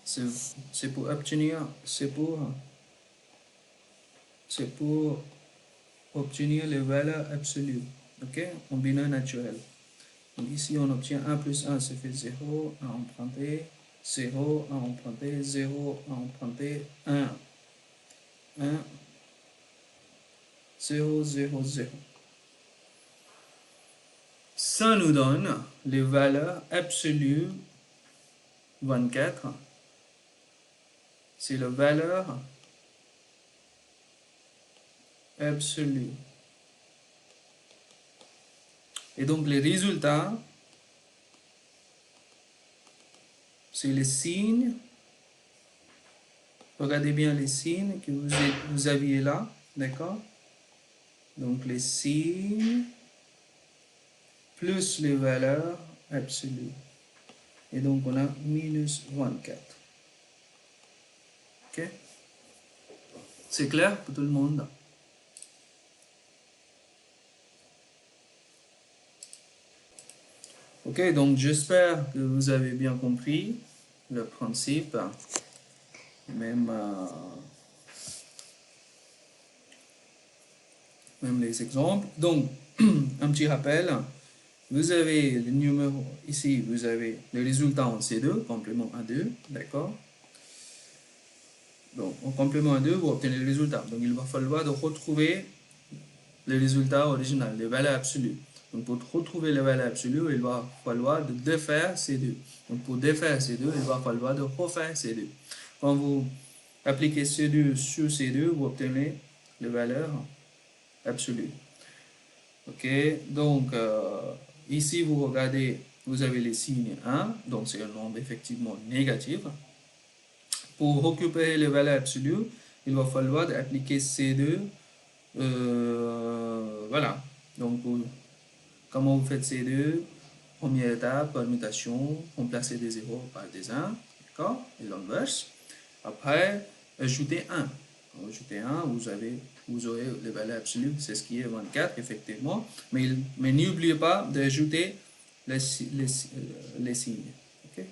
C'est pour obtenir, c'est pour obtenir les valeurs absolues, ok, en binaire naturel. Donc ici, on obtient 1 plus 1, ça fait 0, 1 emprunté, 0, 1 emprunté, 0, 1 emprunté, 1, 1, 0, 0, 0. Ça nous donne les valeurs absolues 24. C'est la valeur absolue. Et donc, les résultats, c'est les signes. Regardez bien les signes que vous aviez là, d'accord? Donc, les signes plus les valeurs absolues. Et donc, on a minus 24. Ok? C'est clair pour tout le monde? Ok, donc j'espère que vous avez bien compris le principe, même, même les exemples. Donc, un petit rappel, vous avez le numéro, ici vous avez le résultat en C2, complément A2, d'accord? Donc, en complément A2, vous obtenez le résultat. Donc, il va falloir de retrouver le résultat original, les valeurs absolues. Donc, pour retrouver les valeurs absolues, il va falloir de défaire ces deux. Donc, pour défaire ces deux, il va falloir de refaire ces deux. Quand vous appliquez ces deux sur ces deux, vous obtenez les valeurs absolues. Ok, donc ici vous regardez, vous avez les signes 1, donc c'est un nombre effectivement négatif. Pour récupérer les valeurs absolues, il va falloir appliquer ces deux. Voilà, donc comment vous faites ces deux? Première étape, permutation, remplacer des zéros par des 1, d'accord? Et l'inverse. Après, ajoutez 1. Ajoutez 1, vous aurez les valeurs absolues, c'est ce qui est 24, effectivement. Mais n'oubliez pas d'ajouter les signes. Okay?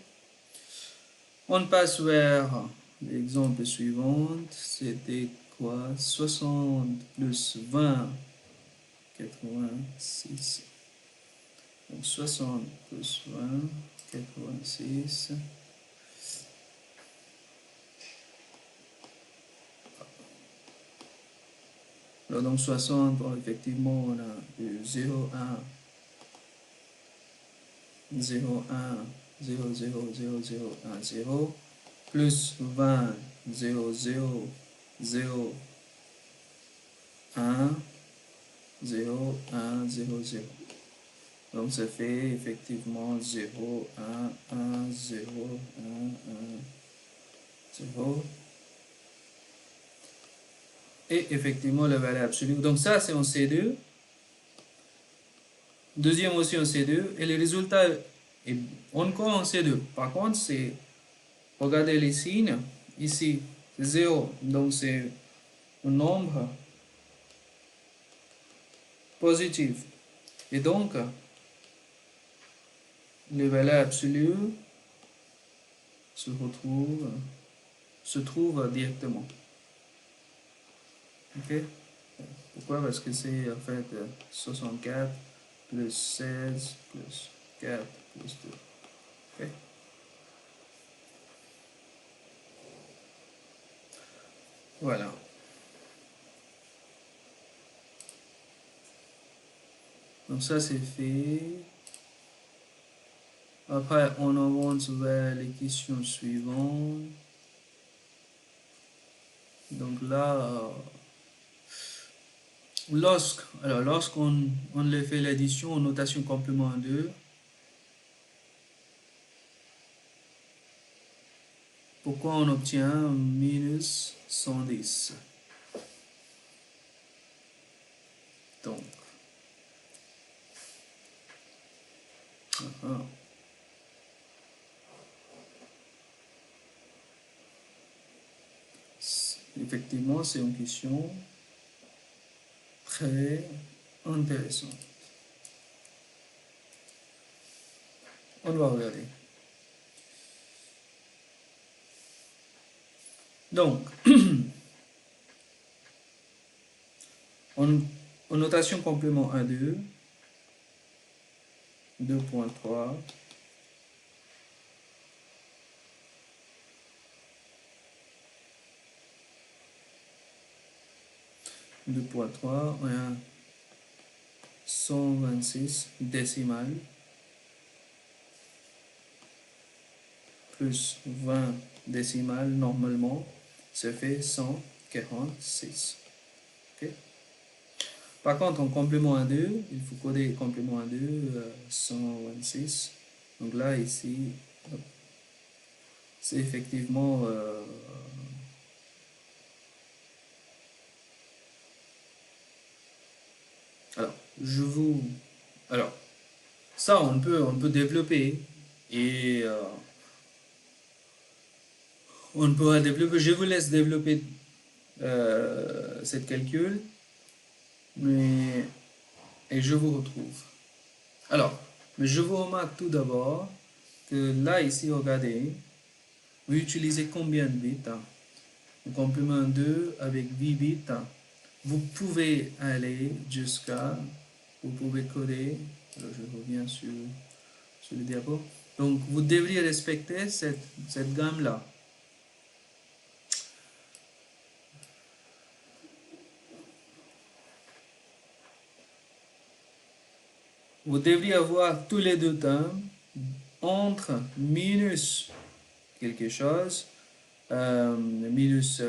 On passe vers l'exemple suivant. C'était quoi? 60 plus 20, 86. Donc 60 plus 20, 86. Alors donc 60, bon, effectivement, on a 0, 1, 0, 1, 0, 0, 0, 0, 1, 0, plus 20, 0, 0, 0, 1, 0, 1, 0, 0. Donc ça fait effectivement 0, 1, 1, 0, 1, 1, 0. Et effectivement la valeur absolue. Donc ça c'est en C2. Deuxième aussi en C2. Et le résultat est encore en C2. Par contre, c'est, regardez les signes. Ici, 0. Donc c'est un nombre positif. Et donc, les valeurs absolues se trouvent directement. Ok? Pourquoi? Parce que c'est en fait 64 plus 16 plus 4 plus 2. Ok? Voilà. Donc ça c'est fait. Après, on avance vers les questions suivantes. Donc là, lorsqu'on fait l'addition en notation complément 2, pourquoi on obtient minus 110? Donc, ah, effectivement, c'est une question très intéressante. On va regarder. Donc, en notation complément 1, 2, 2.3, 2.3, on a 126 décimales plus 20 décimales, normalement, ça fait 146. Okay? Par contre, en complément à 2, il faut coder complément à 2, 126. Donc là, ici, c'est effectivement... alors, Alors, ça, on peut développer. Et on pourra développer. Je vous laisse développer cette calcul. Et je vous retrouve. Alors, mais je vous remarque tout d'abord que là, ici, regardez, vous utilisez combien de bits? Le complément 2 avec 8 bits. Vous pouvez aller vous pouvez coder, alors je reviens sur le diapo. Donc, vous devriez respecter cette gamme-là. Vous devriez avoir tous les deux termes entre minus quelque chose, minus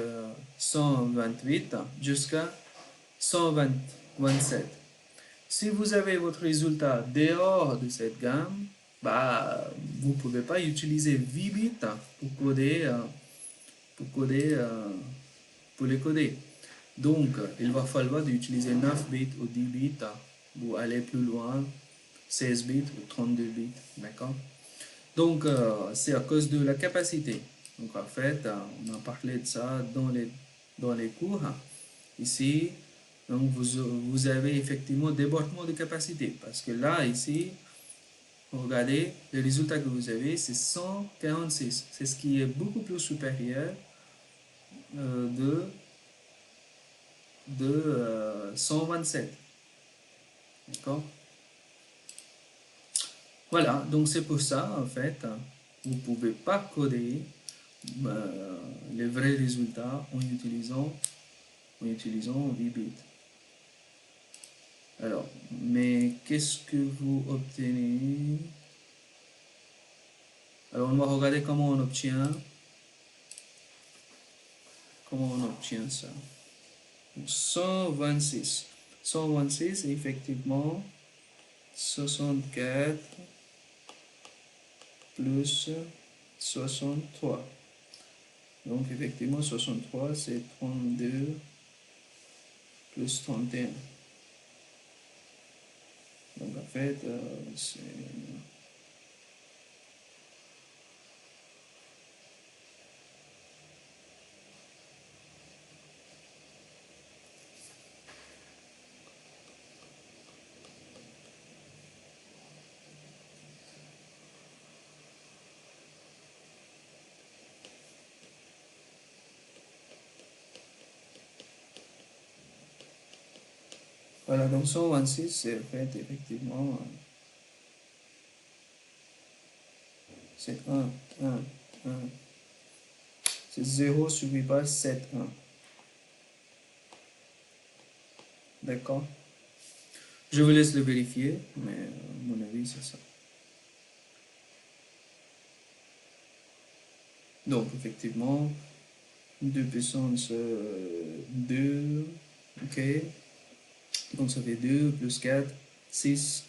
128 jusqu'à 127. Si vous avez votre résultat dehors de cette gamme, bah, vous ne pouvez pas utiliser 8 bits pour coder, pour les coder. Donc, il va falloir utiliser 9 bits ou 10 bits pour aller plus loin, 16 bits ou 32 bits, d'accord? Donc, c'est à cause de la capacité. Donc, en fait, on a parlé de ça dans les cours. Ici, donc vous avez effectivement débordement de capacité. Parce que là, ici, regardez, le résultat que vous avez, c'est 146. C'est ce qui est beaucoup plus supérieur de 127. D'accord? Voilà, donc c'est pour ça, en fait, vous ne pouvez pas coder les vrais résultats en utilisant 8 bits. Alors, mais qu'est-ce que vous obtenez? Alors, on va regarder comment on obtient ça. Donc, 126. 126, effectivement, 64 plus 63. Donc, effectivement, 63, c'est 32 plus 31. Donc, en fait, c'est... Voilà, donc 126, c'est en fait effectivement, c'est 1, 1, 1. C'est 0 suivi par 7, 1. D'accord? Je vous laisse le vérifier, mais à mon avis, c'est ça. Donc, effectivement, 2 puissance 2, ok. Donc, ça fait 2 plus 4, 6,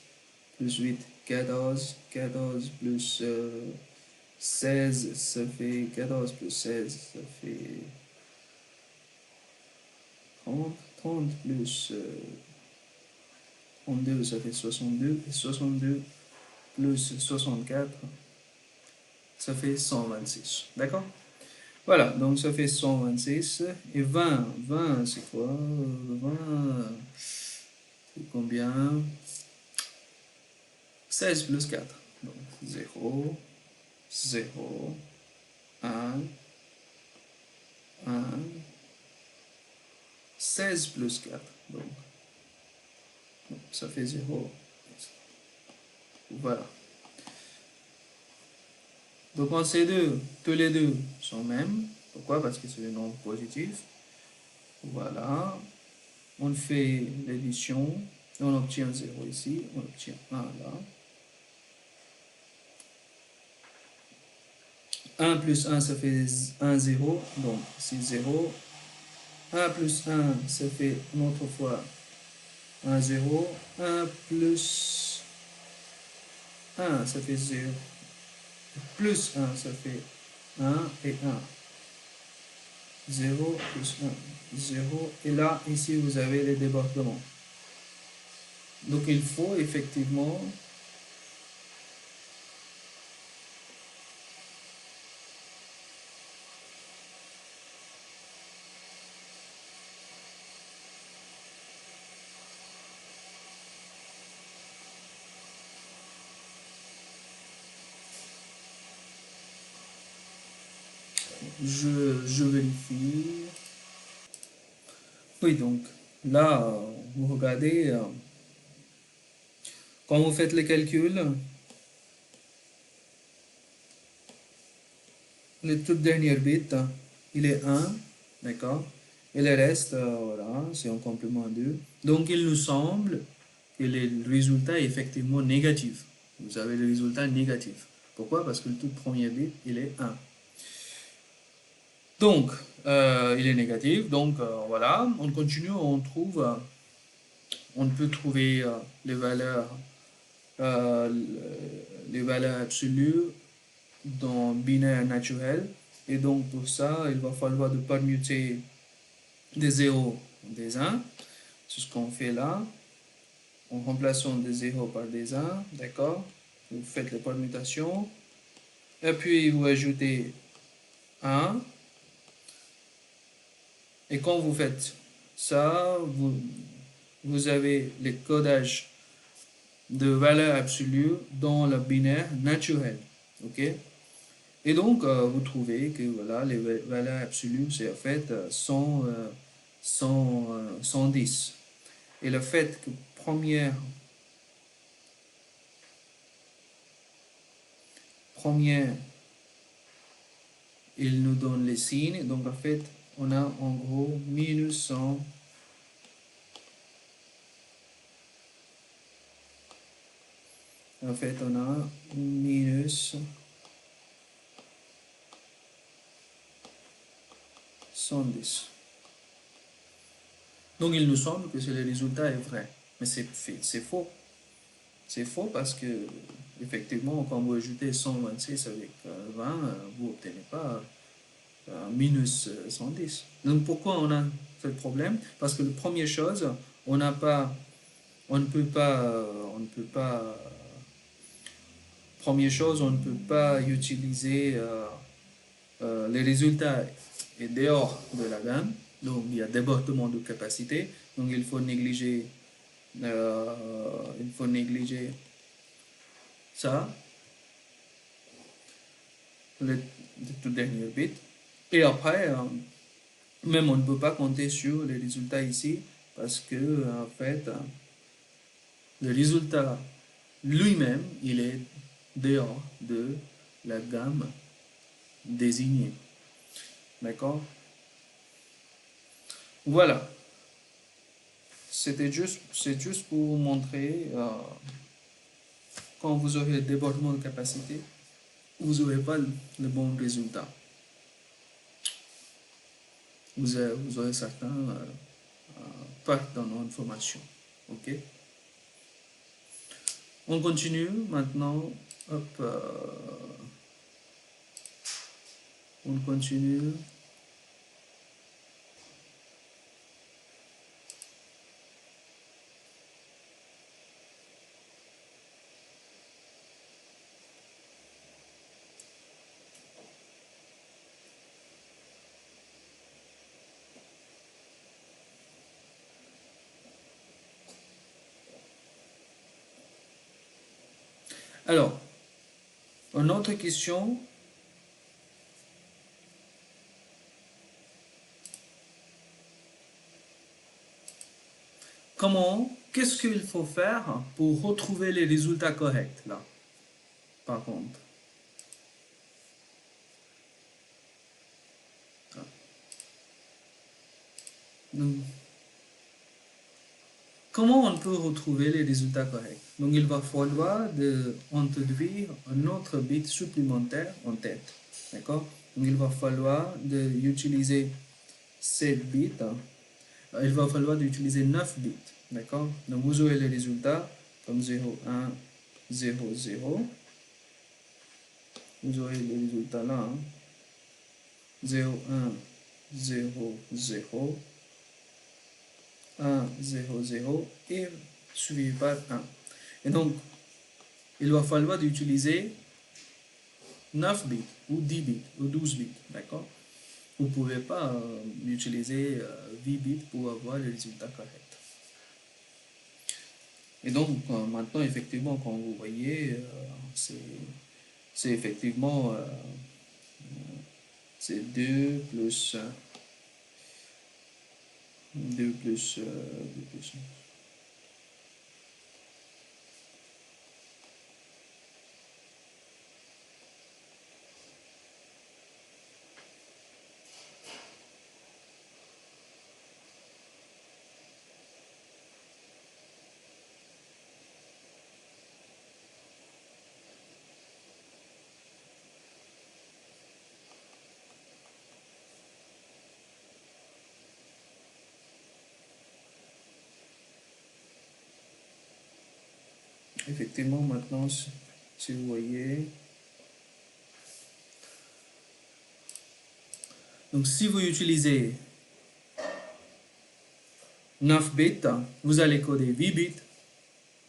plus 8, 14, 14 plus 16, ça fait 14 plus 16, ça fait 30, 30 plus 32, ça fait 62, et 62 plus 64, ça fait 126. D'accord? Voilà, donc ça fait 126. Et 20, 20 c'est quoi? 20, c'est combien? 16 plus 4. Donc 0, 0, 1, 1, 16 plus 4. Donc ça fait 0. Voilà. Donc on sait deux, tous les deux sont mêmes. Pourquoi? Parce que c'est le nombre positif. Voilà. On fait l'addition. On obtient 0 ici. On obtient 1 là. 1 plus 1, ça fait 1, 0. Donc c'est 0. 1 plus 1, ça fait une autre fois 1, 0. 1 plus 1, ça fait 0. Plus 1, ça fait 1 et 1. 0 plus 1, 0. Et là, ici, vous avez les débordements. Donc, il faut effectivement je vérifie. Oui, donc là, vous regardez, quand vous faites les calculs, le tout dernier bit, il est 1, d'accord? Et le reste, voilà, c'est un complément 2. Donc, il nous semble que le résultat est effectivement négatif. Vous avez le résultat négatif. Pourquoi? Parce que le tout premier bit, il est 1. Donc, il est négatif. Donc, voilà, on continue, on trouve, on peut trouver euh, les valeurs absolues dans binaire naturel. Et donc, pour ça, il va falloir de permuter des 0 des 1. C'est ce qu'on fait là. En remplaçant des 0 par des 1, d'accord? Vous faites les permutations. Et puis, vous ajoutez 1. Et quand vous faites ça, vous avez les codages de valeurs absolues dans le binaire naturel. Ok? Et donc, vous trouvez que voilà, les valeurs absolues, c'est en fait 110. Et le fait que première, il nous donne les signes. Donc, en fait, on a en gros minus 100. En fait, on a minus 110. Donc, il nous semble que le résultat est vrai. Mais c'est faux. C'est faux parce que, effectivement, quand vous ajoutez 126 avec 20, vous n'obtenez pas minus 110. Donc, pourquoi on a ce problème? Parce que la première chose, on n'a pas, on ne peut pas, première chose, on ne peut pas utiliser les résultats et dehors de la gamme. Donc, il y a débordement de capacité. Donc, il faut négliger ça, le tout dernier bit. Et après, même on ne peut pas compter sur les résultats ici parce que, en fait, le résultat lui-même, il est dehors de la gamme désignée. D'accord? Voilà. C'est juste pour vous montrer, quand vous aurez le débordement de capacité, vous n'aurez pas le bon résultat. Vous aurez certains pertes dans l'information. Ok? On continue maintenant. Hop, on continue. Alors, une autre question. Qu'est-ce qu'il faut faire pour retrouver les résultats corrects là, par contre? Donc, comment on peut retrouver les résultats corrects? Donc, il va falloir introduire un autre bit supplémentaire en tête. D'accord? Donc, il va falloir utiliser 7 bits. Il va falloir utiliser 9 bits. D'accord? Donc, vous aurez les résultats comme 0, 1, 0, 0. Vous aurez les résultats là. 0, 1, 0, 0. 1, 0, 0 et suivi par 1. Et donc, il va falloir utiliser 9 bits ou 10 bits ou 12 bits. D'accord? Vous ne pouvez pas utiliser 8 bits pour avoir le résultat correct. Et donc, maintenant, effectivement, quand vous voyez, c'est effectivement c'est 2 plus 2 plus 2 plus effectivement, maintenant, si vous voyez, donc si vous utilisez 9 bits, vous allez coder 8 bits,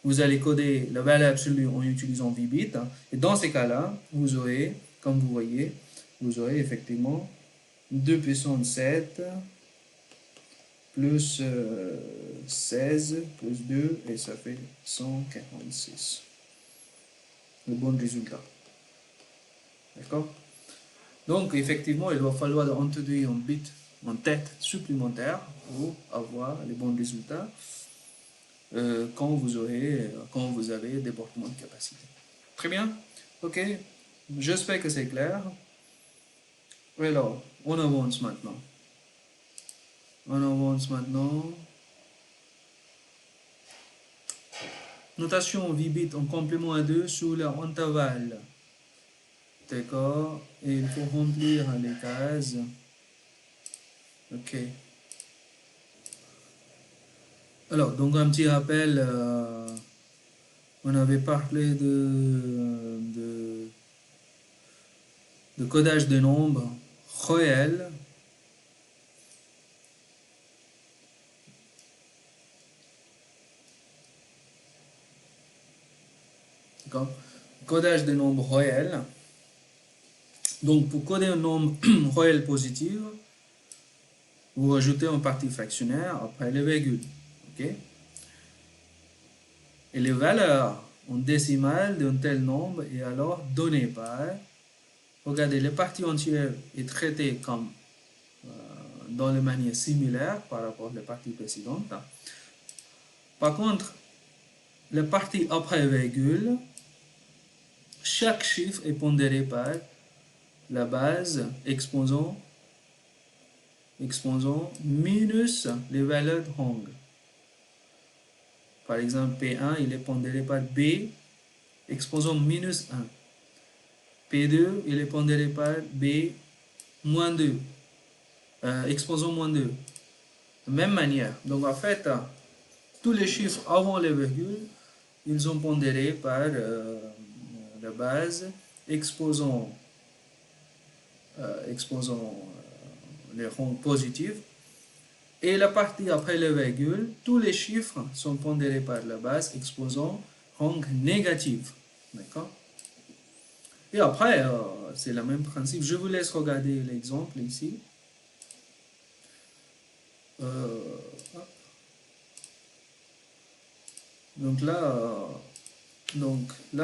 vous allez coder la valeur absolue en utilisant 8 bits, et dans ces cas-là, vous aurez, comme vous voyez, vous aurez effectivement 2 puissance 7 plus 16 plus 2, et ça fait 146. Le bon résultat. D'accord? Donc, effectivement, il va falloir introduire un bit en tête supplémentaire pour avoir les bons résultats quand vous avez des portements de capacité. Très bien. Ok. J'espère que c'est clair. Alors, on avance maintenant. Notation 8 bits en complément à 2 sur l'intervalle. D'accord. Et il faut remplir les cases. Ok. Alors, donc un petit rappel, on avait parlé de codage de nombres réels. D'accord. Codage de nombres réels. Donc, pour coder un nombre réel positif, vous rajoutez un parti fractionnaire après les virgules. Ok? Et les valeurs en décimale d'un tel nombre est alors donnée par, regardez, le parti entier est traité comme dans les manières similaires par rapport aux parties précédentes. Par contre, la partie après virgule, chaque chiffre est pondéré par la base exposant minus les valeurs de Hong. Par exemple, P1, il est pondéré par B exposant minus 1. P2, il est pondéré par B moins 2, exposant moins 2. De même manière. Donc, en fait, tous les chiffres avant les virgules, ils sont pondérés par la base exposant les rangs positifs. Et la partie après les virgules, tous les chiffres sont pondérés par la base exposant rang négatif. D'accord? Et après, c'est le même principe. Je vous laisse regarder l'exemple ici. Donc là,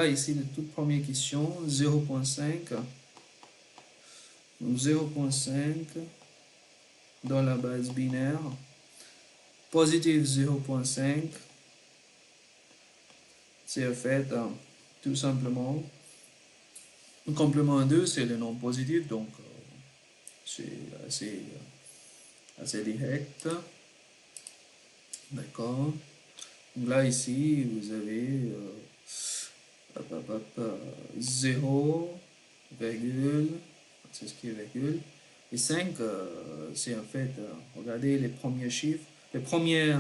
ici, la toute première question, 0.5. Donc 0.5 dans la base binaire. Positif 0.5. C'est en fait tout simplement un complément 2, c'est le nombre positif, donc c'est assez direct. D'accord. Donc là, ici, vous avez 0, virgule, c'est ce qui est virgule. Et 5, c'est en fait, regardez les premiers chiffres. Les premiers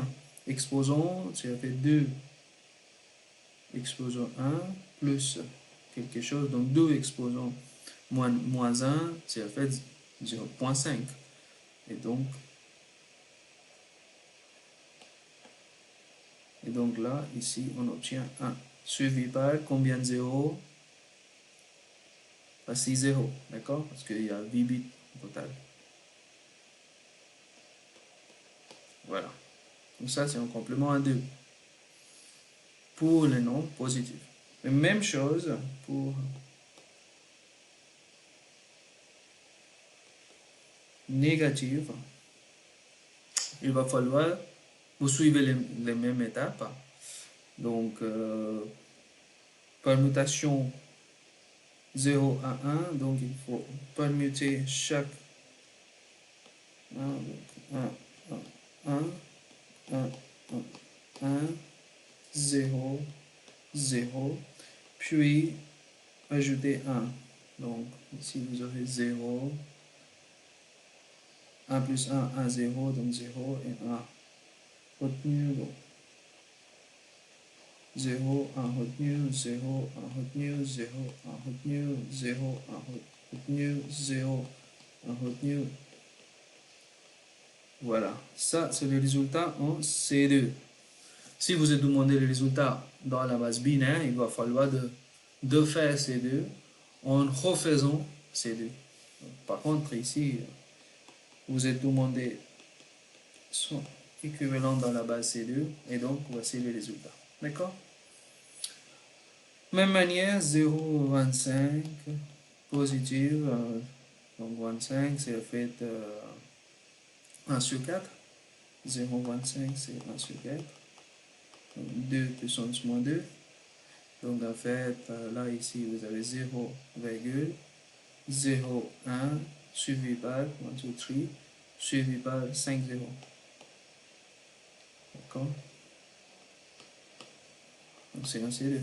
exposants, c'est en fait 2 exposant 1 plus quelque chose. Donc 2 exposant moins 1, c'est en fait 0.5. Et donc là, ici, on obtient 1. Suivi par combien de 0? 6 0, d'accord? Parce qu'il y a 8 bits au total. Voilà. Donc ça, c'est un complément à 2 pour les nombres positifs. Et même chose pour négatif. Il va falloir, vous suivez les mêmes étapes. Donc, permutation 0 à 1, donc il faut permuter chaque 1, 1, 1, 1, 1, 0, 0, puis ajouter 1. Donc ici vous avez 0, 1 plus 1, 1, 0, donc 0 et 1 retenu, donc 0, 1 retenu, 0, 1 retenu, 0, 1 retenu, 0, 1 retenu, 0, 1 retenu. Voilà, ça c'est le résultat en C2. Si vous êtes demandé le résultat dans la base binaire, il va falloir de faire C2 en refaisant C2. Par contre, ici, vous êtes demandé son équivalent dans la base C2 et donc voici les résultats. D'accord? Même manière, 0,25 positive, donc 25 c'est en fait 1 sur 4. 0,25 c'est 1 sur 4. 2 puissance moins 2. Donc en fait, là ici vous avez 0,01 suivi par 1, 2, 3 suivi par 5, 0. D'accord? Donc c'est un C2.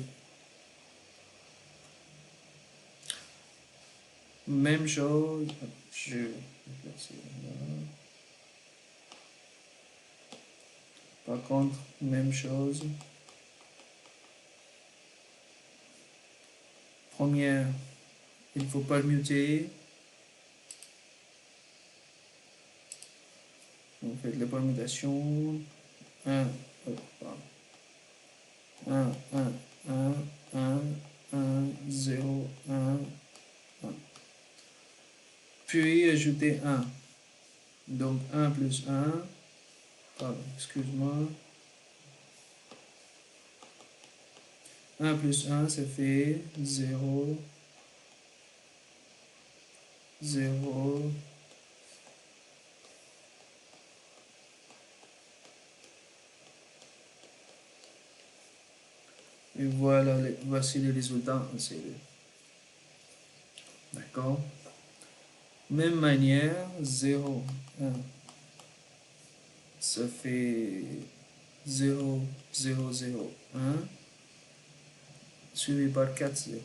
Même chose, je vais placer là. Par contre, même chose. Première, il faut permuter. On fait la permutation. 1, 1, 1, 1, 1, 1, 0, 1, 1. Puis ajouter 1. Donc 1 plus 1. Pardon, excuse-moi. 1 plus 1, ça fait 0, 0, Et voilà, voici les résultats en C2. D'accord? Même manière, 0, 1, ça fait 0, 0, 0, 1, suivi par 4, 0.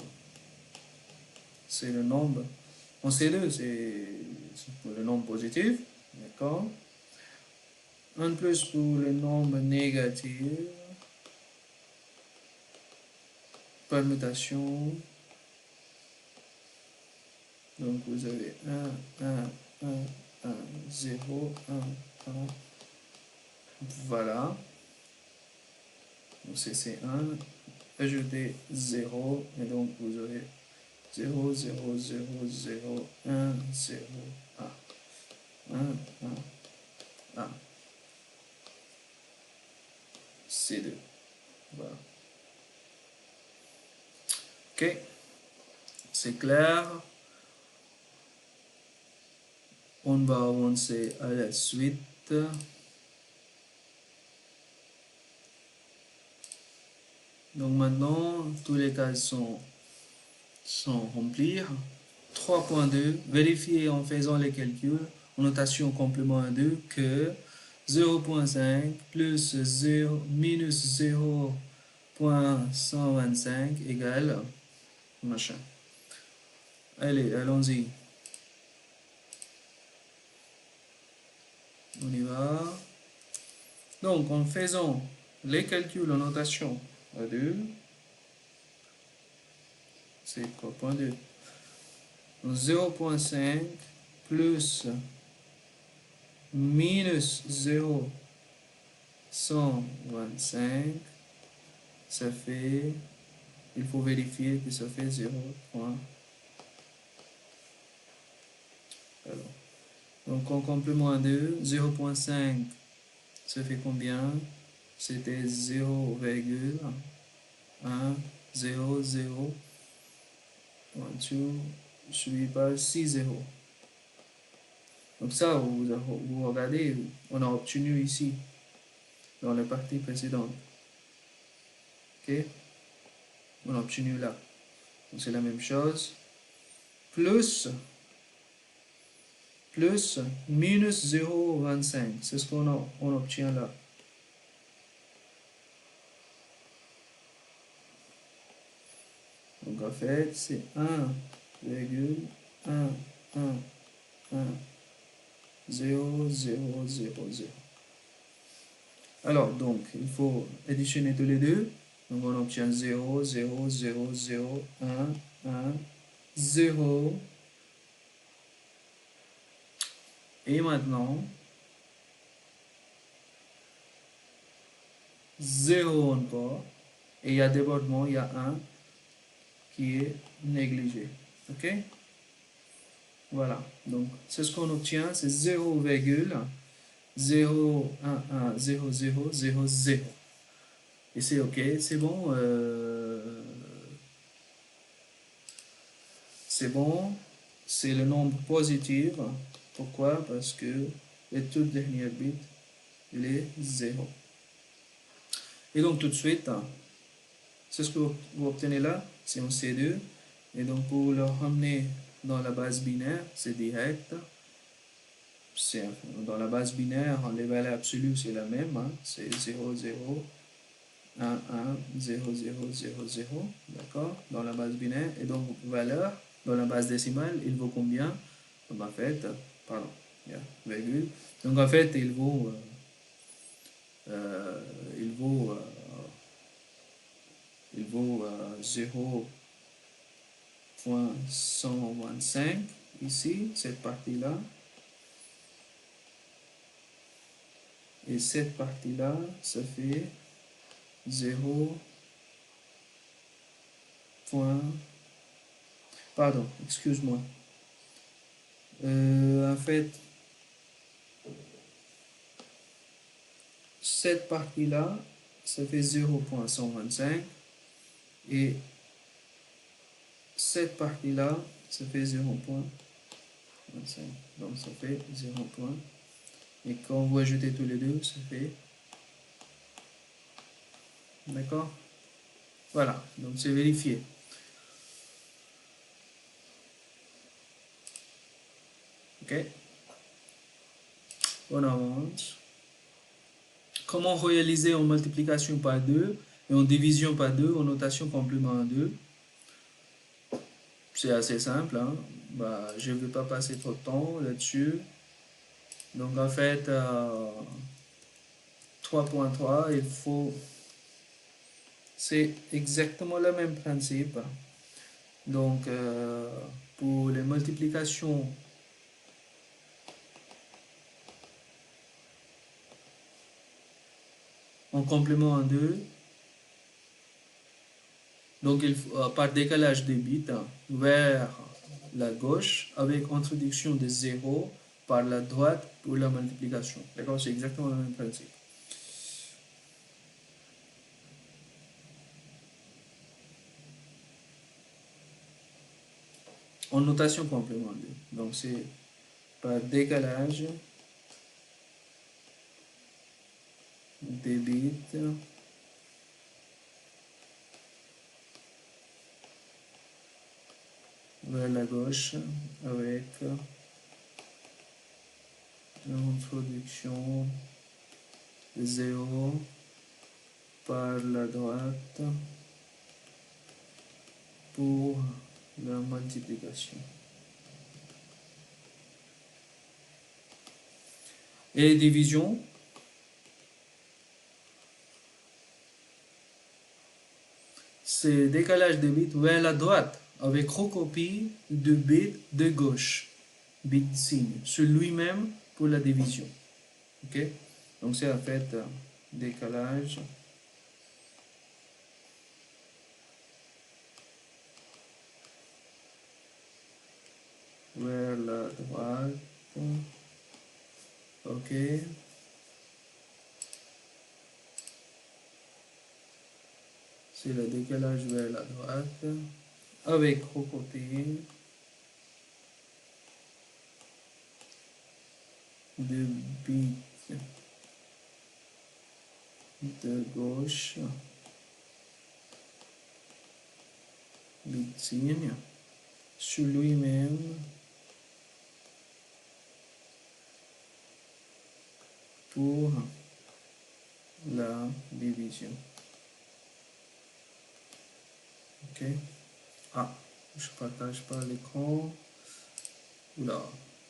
C'est le nombre. En C2, c'est le nombre positif. D'accord? Un plus pour le nombre négatif. Permutation. Donc vous avez 1, 1, 1, 1, 0, 1, 1. Voilà. Donc c'est 1. Ajoutez 0. Et donc vous aurez 0, 0, 0, 0, 1, 0, 1. 1, 1, 1. C2. Voilà. Ok. C'est clair. On va avancer à la suite. Donc maintenant, tous les cas sont remplis. 3.2, vérifier en faisant les calculs en notation complément 2 que 0.5 plus 0 minus 0.125 égale machin. Allez, allons-y. On y va. Donc, en faisant les calculs en notation à 2, c'est 3.2. 0.5 plus minus 0.125, ça fait, il faut vérifier que ça fait 0. Alors, donc en complément à 2, 0.5, ça fait combien? C'était 0,100, suivi par 6 zéros. Donc ça, vous regardez, on a obtenu ici, dans la partie précédente. Ok? On a obtenu là. Donc c'est la même chose. Plus minus 0,25. C'est ce on obtient là. Donc en fait, c'est 1,111,0,0,0. Alors, donc, il faut additionner tous les deux. Donc on obtient 0, 0, 0, 0, 1, 1, 0. Et maintenant, 0 encore. Et il y a débordement, il y a 1 qui est négligé. Ok? Voilà. Donc, c'est ce qu'on obtient, c'est 0,0110000. Et c'est ok, c'est bon. C'est bon. C'est le nombre positif. Pourquoi? Parce que le tout dernier bit, il est 0. Et donc, tout de suite, c'est ce que vous obtenez là, c'est un C2. Et donc, pour le ramener dans la base binaire, c'est direct. Dans la base binaire, les valeurs absolues, c'est la même. C'est 0, 0, 1, 1, 0, 0, 0, 0. D'accord? Dans la base binaire. Et donc, valeur, dans la base décimale, il vaut combien? Donc, en fait, pardon, virgule. Donc, en fait, il vaut, euh, il vaut, euh, il vaut 0.125 ici, cette partie-là. Et cette partie-là, ça fait 0. Pardon, excuse-moi. En fait, cette partie-là, ça fait 0.125. Et cette partie-là, ça fait 0.25. Donc, ça fait 0. Et quand vous ajoutez tous les deux, ça fait... D'accord? Voilà, donc c'est vérifié. Ok, on avance. Comment réaliser en multiplication par 2 et en division par 2 en notation complément à 2? C'est assez simple, hein? Bah, je ne vais pas passer trop de temps là-dessus. Donc en fait, 3.3, il faut... C'est exactement le même principe. Donc pour les multiplications en complément en 2, donc il faut, par décalage des bits vers la gauche avec introduction de 0 par la droite pour la multiplication. D'accord? C'est exactement le même principe. En notation complément 2. Donc c'est par décalage des bits vers la gauche avec l'introduction de 0 par la droite pour la multiplication. Et division, c'est décalage de bits vers la droite avec recopie de bits de gauche, bit signe, sur lui-même pour la division. Ok? Donc c'est en fait décalage vers la droite. Ok? C'est le décalage vers la droite avec recopie de bits de gauche, bit signe, sur lui-même pour la division. Ok. Ah, je partage pas l'écran. Oula.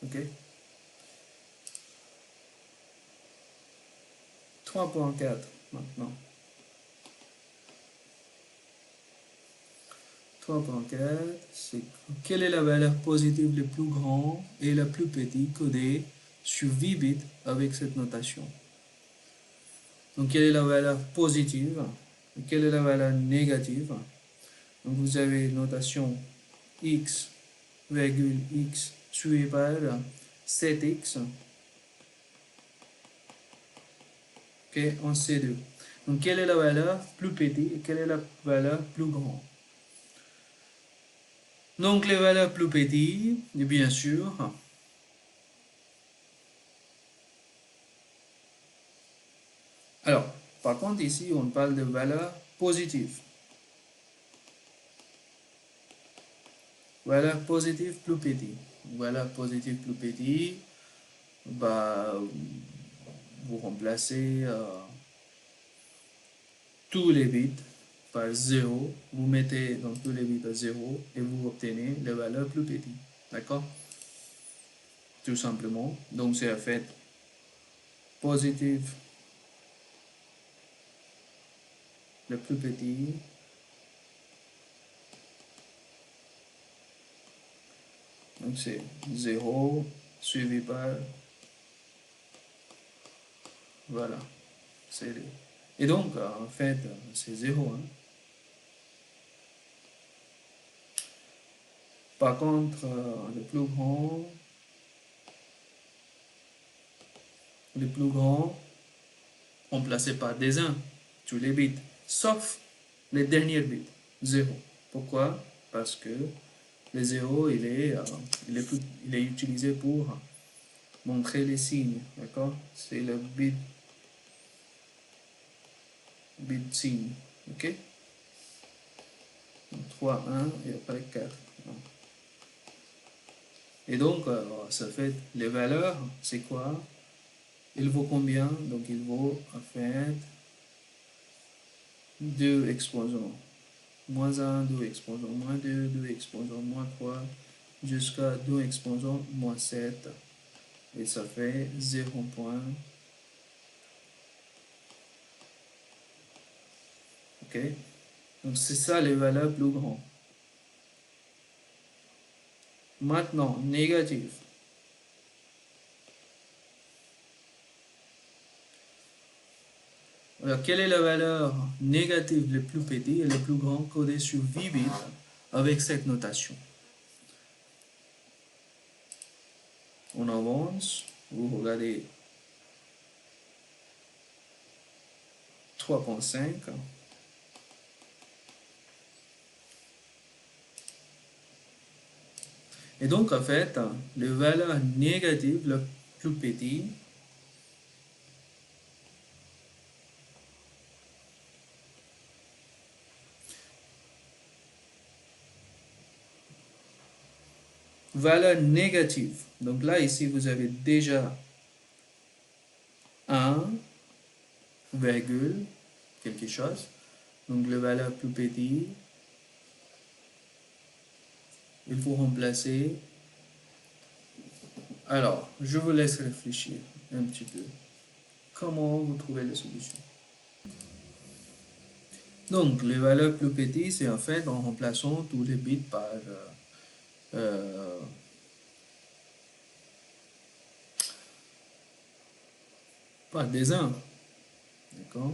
Ok. 3.4 maintenant. 3.4, c'est quelle est la valeur positive la plus grande et la plus petite codée sur 8 bits avec cette notation. Donc, quelle est la valeur positive et quelle est la valeur négative? Donc, vous avez notation x, virgule x suivi par 7x, okay, en C2. Donc, quelle est la valeur plus petite et quelle est la valeur plus grande? Donc, les valeurs plus petites, et bien sûr, alors, par contre, ici, on parle de valeurs positives. Valeur positive plus petite. Valeur positive plus petite, bah, vous remplacez tous les bits par 0, vous mettez donc tous les bits à 0 et vous obtenez les valeurs plus petites. D'accord? Tout simplement. Donc c'est en fait positif le plus petit donc c'est 0 suivi par voilà. Et donc en fait c'est 0. Hein. Par contre le plus grand remplacé par des 1 tous les bits, sauf les derniers bits, 0. Pourquoi? Parce que le 0, il est utilisé pour montrer les signes, d'accord? C'est le bit signe, ok? fois 1 et après 4. Et donc, ça fait les valeurs, c'est quoi? Il vaut combien? Donc, il vaut en fait 2 exposants. Moins 1, 2 exposants, moins 2, 2 exposants, moins 3, jusqu'à 2 exposants, moins 7. Et ça fait 0 point. Ok? Donc, c'est ça les valeurs plus grandes. Maintenant, négatif. Alors, quelle est la valeur négative la plus petite et la plus grande codée sur 8 bits avec cette notation? On avance, vous regardez 3.5. Et donc, en fait, les valeurs négatives la plus petite, valeur négative. Donc là, ici, vous avez déjà 1, virgule, quelque chose. Donc, les valeurs plus petites, il faut remplacer. Alors, je vous laisse réfléchir un petit peu. Comment vous trouvez la solution? Donc, les valeurs plus petites, c'est en fait en remplaçant tous les bits euh, par des 1. D'accord?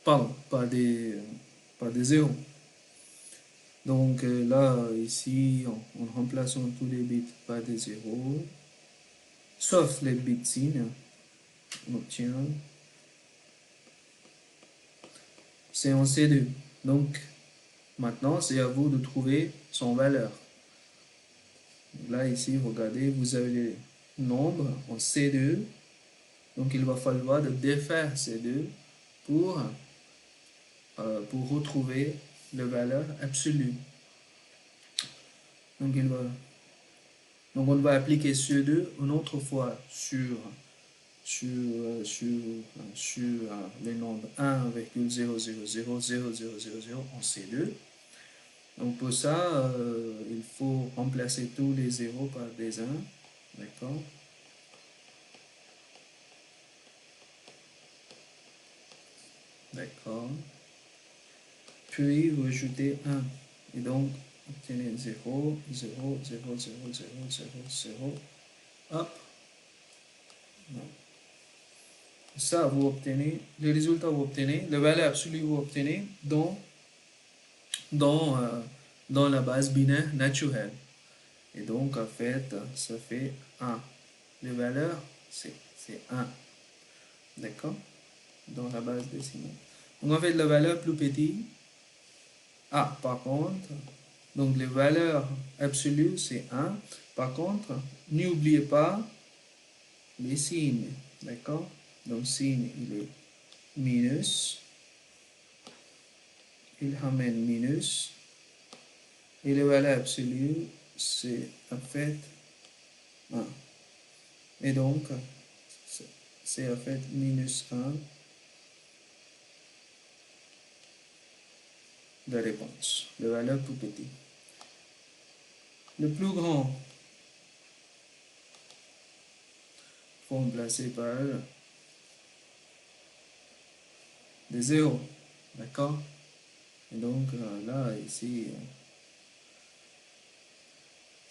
Pardon, par des 0. Donc là, ici, en remplaçant tous les bits par des 0, sauf les bits signes, on obtient, c'est en C2. Donc, maintenant, c'est à vous de trouver son valeur. Là, ici, regardez, vous avez les nombres en C2. Donc, il va falloir de défaire C2 pour retrouver la valeur absolue. Donc, on va appliquer C2 une autre fois sur les nombres 1,0000000 en C2. Donc pour ça, il faut remplacer tous les 0 par des 1. D'accord? D'accord. Puis vous ajoutez 1. Et donc, obtenez 0, 0, 0, 0, 0, 0, 0. Hop. Non. Ça, vous obtenez, le résultat vous obtenez, la valeur absolue vous obtenez dans, euh, dans la base binaire naturelle. Et donc, en fait, ça fait 1. Les valeurs, c'est 1. D'accord? Dans la base décimale. Donc, en fait, la valeur plus petite, par contre, donc les valeurs absolues, c'est 1. Par contre, n'oubliez pas les signes. D'accord? Donc, signe, il est minus. Il ramène minus. Et les valeurs absolues, c'est en fait 1. Et donc, c'est en fait minus 1 de réponse. De valeur plus petite. Le plus grand, il faut remplacer par des zéros. D'accord? Et donc, là, ici,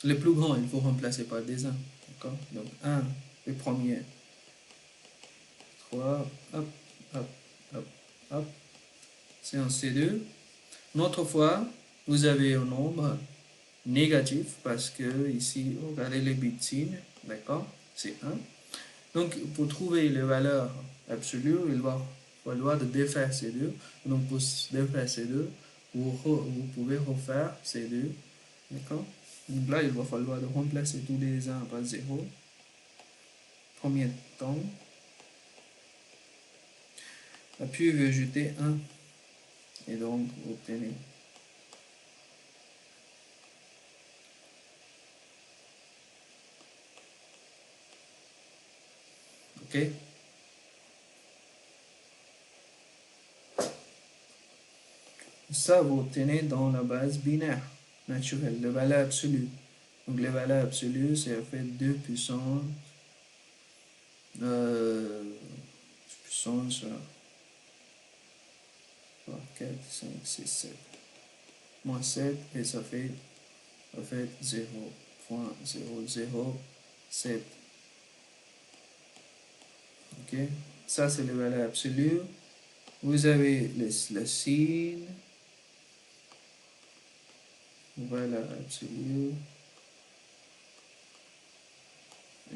le plus grand, il faut remplacer par des 1. D'accord? Donc, 1, le premier. 3, hop, hop, hop, hop. C'est un C2. Une autre fois, vous avez un nombre négatif parce que ici, regardez les bits signes. D'accord? C'est 1. Donc, pour trouver les valeurs absolues, il va falloir de défaire ces deux. Donc, pour défaire ces deux, vous pouvez refaire ces deux. D'accord? Donc là, il va falloir de remplacer tous les 1 par 0. Premier temps. Et puis, ajouter 1. Et donc, vous obtenez. OK? Ça, vous obtenez dans la base binaire naturelle, le valeur absolue. Donc, les valeurs absolues, c'est en fait 2 puissance, puissance 4, 5, 6, 7, moins 7, et ça fait en fait 0.007. OK? Ça, c'est les valeurs absolues. Vous avez le signe, valeur absolue.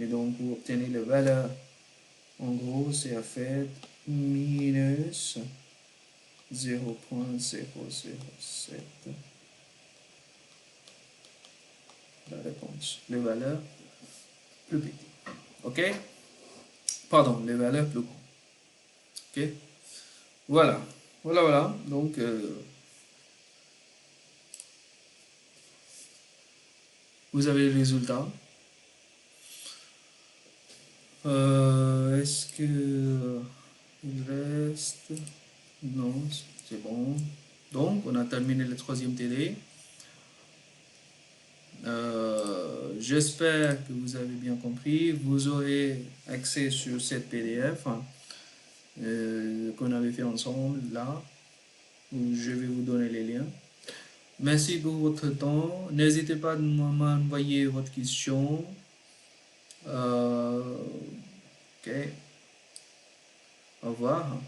Et donc, vous obtenez les valeurs. En gros, c'est en fait minus 0.007. La réponse. Les valeurs plus petites. OK? Pardon, les valeurs plus grandes. OK? Voilà. Voilà. Donc, vous avez le résultat. Est-ce que il reste? Non, c'est bon. Donc, on a terminé le troisième TD. J'espère que vous avez bien compris. Vous aurez accès sur cette PDF qu'on avait fait ensemble là, où je vais vous donner les liens. Merci pour votre temps. N'hésitez pas à m'envoyer votre question. Ok. Au revoir.